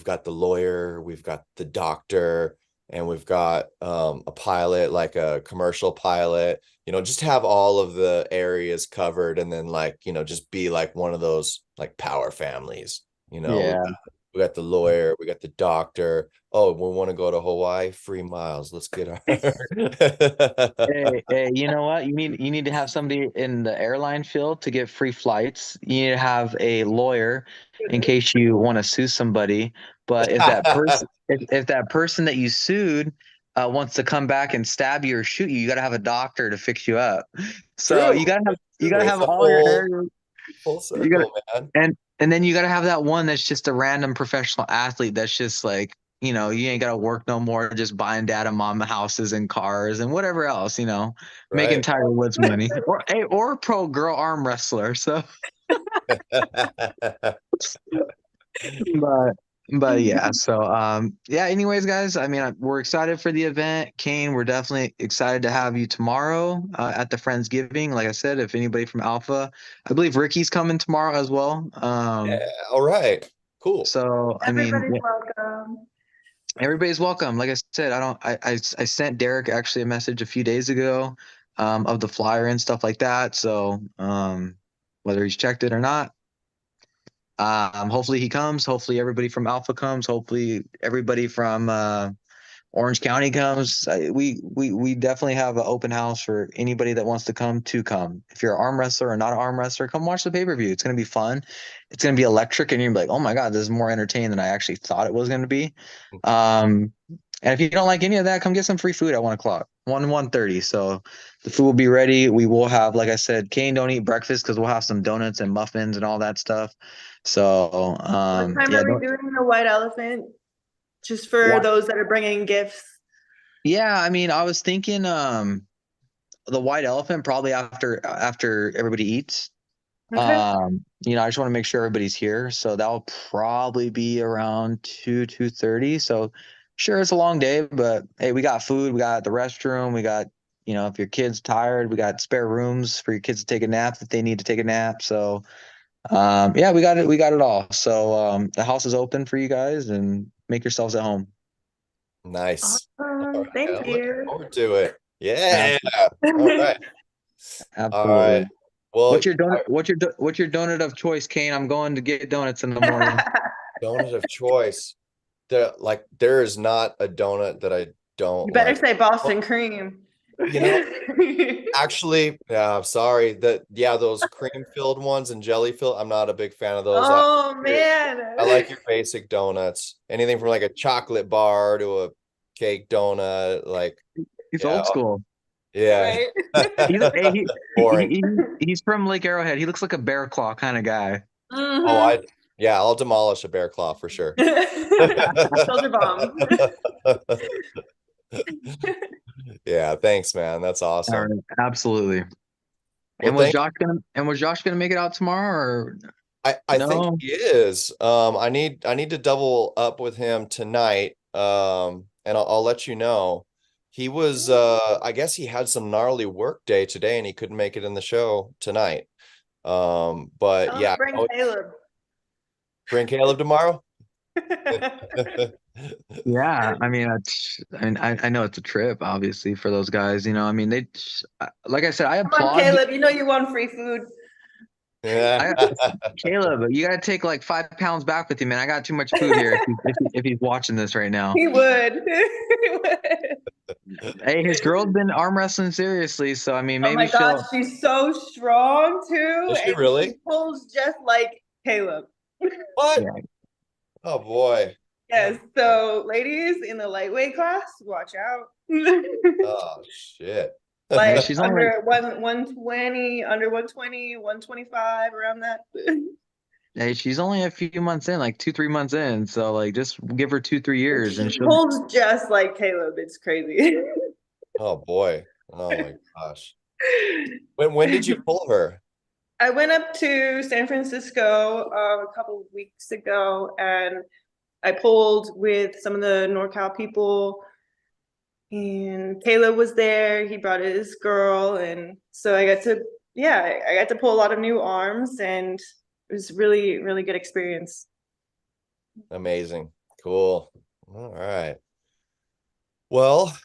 got the lawyer, we've got the doctor, and we've got a pilot, like a commercial pilot, just have all of the areas covered and then like, just be like one of those like power families, Yeah. we got the lawyer, we got the doctor. Oh, we want to go to Hawaii, free miles. Let's get our Hey, you know what? You need to have somebody in the airline field to get free flights. You need to have a lawyer in case you want to sue somebody. But if that person that you sued wants to come back and stab you or shoot you, you got to have a doctor to fix you up. So True. you gotta It's have a all your areas. full You gotta circle, man. and then you gotta have that one that's just a random professional athlete that's just like, you ain't gotta work no more, just buying dad and mom houses and cars and whatever else, making Right. Tiger Woods money. Or a pro girl arm wrestler. So but yeah, so yeah, anyways, guys, I mean, we're excited for the event. Kane, we're definitely excited to have you tomorrow at the Friendsgiving. Like I said, if anybody from Alpha, I believe Ricky's coming tomorrow as well. Yeah, all right. Cool. So I mean, Everybody's welcome. everybody's welcome. Like I said, I sent Derek actually a message a few days ago of the flyer and stuff like that. So whether he's checked it or not, hopefully he comes. Hopefully everybody from Alpha comes. Hopefully everybody from Orange County comes. We definitely have an open house for anybody that wants to come to come. If you're an arm wrestler or not an arm wrestler, come watch the pay-per-view. It's gonna be fun. It's gonna be electric, and you're gonna be like, oh my god, this is more entertaining than I actually thought it was gonna be. And if you don't like any of that, come get some free food at 1:00, 1:30. So the food will be ready. We will have, like I said, Kane don't eat breakfast because we'll have some donuts and muffins and all that stuff. So What time yeah, are we doing the white elephant? Just for those that are bringing gifts. yeah. I mean, I was thinking the white elephant probably after everybody eats. Okay. You know, I just want to make sure everybody's here. So that'll probably be around 2:30. So sure, it's a long day, but hey, we got food, we got the restroom, we got, you know, if your kid's tired, we got spare rooms for your kids to take a nap if they need to take a nap. So yeah, we got it all. So the house is open for you guys and make yourselves at home. Nice. Awesome. Thank Looking you. forward to it. Yeah. All right. Absolutely. All right. Well, What's your donut? What's your donut of choice, Kane? I'm going to get donuts in the morning. donut of choice. There is not a donut that I don't You better like. say Boston cream. You know, actually, I'm sorry those cream filled ones and jelly filled. I'm not a big fan of those. Oh man. I like your basic donuts. Anything from like a chocolate bar to a cake donut. Like He's old school. Yeah. Right? He's from Lake Arrowhead. He looks like a bear claw kind of guy. Oh, I'll demolish a bear claw for sure. Soldier bomb. Yeah, thanks, man. That's awesome. All right, absolutely. Well, was Josh gonna make it out tomorrow, or I no? think he is. I need to double up with him tonight. And I'll let you know. He was I guess he had some gnarly work day today and he couldn't make it in the show tonight. But yeah, Bring Caleb. Bring Caleb tomorrow. Yeah, I mean, I know it's a trip, obviously, for those guys. You know, I mean, like I said, I applaud. Come on, Caleb. You know you want free food. Yeah. Caleb, you got to take like 5 pounds back with you, man. I got too much food here. if he's watching this right now, he would. He would. Hey, his girl's been arm wrestling seriously, so I mean, maybe oh my gosh, she's so strong too. Is she really? She pulls just like Caleb. What? Yeah. Oh boy. Yes. So, ladies in the lightweight class, watch out. Oh shit. Like she's under 120, under 120, 125, around that. Hey, she's only a few months in, like 2-3 months in. So like, just give her 2-3 years, and She she'll. pulls just like Caleb. It's crazy. Oh boy. Oh my gosh. When did you pull her? I went up to San Francisco a couple of weeks ago, and I pulled with some of the NorCal people, and Caleb was there. He brought his girl, and so I got to pull a lot of new arms, and it was really, really good experience. Amazing. Cool. All right. Well,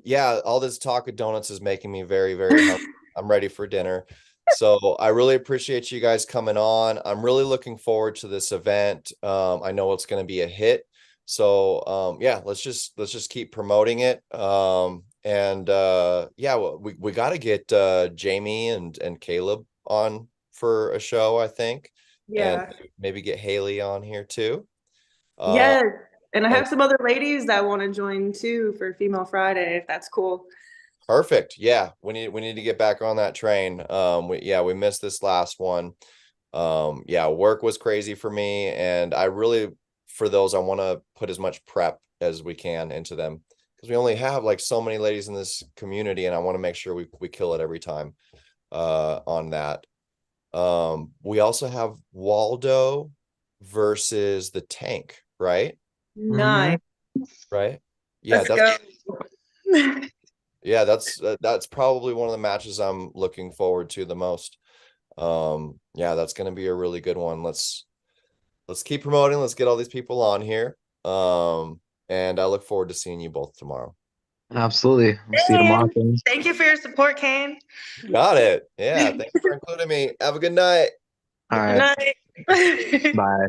yeah, all this talk of donuts is making me very, very hungry. I'm ready for dinner. So I really appreciate you guys coming on. I'm really looking forward to this event. I know it's going to be a hit. So yeah, let's just keep promoting it. Yeah, we got to get Jamie and Caleb on for a show, I think. Yeah. And maybe get Haley on here too. Yes. And I have some other ladies that want to join too for Female Friday, if that's cool. Perfect. Yeah, we need to get back on that train. We missed this last one. Yeah, work was crazy for me, and I really, for those, I want to put as much prep as we can into them because we only have like so many ladies in this community, and I want to make sure we kill it every time on that. We also have Waldo versus the Tank, right? Nice. Right? Yeah, Let's go. Yeah, that's probably one of the matches I'm looking forward to the most. Yeah, that's going to be a really good one. Let's keep promoting. Let's get all these people on here. And I look forward to seeing you both tomorrow. Absolutely. We'll see you tomorrow. Thank you for your support, Kane. Got it. Yeah, thanks for including me. Have a good night. All right. Good night. Bye.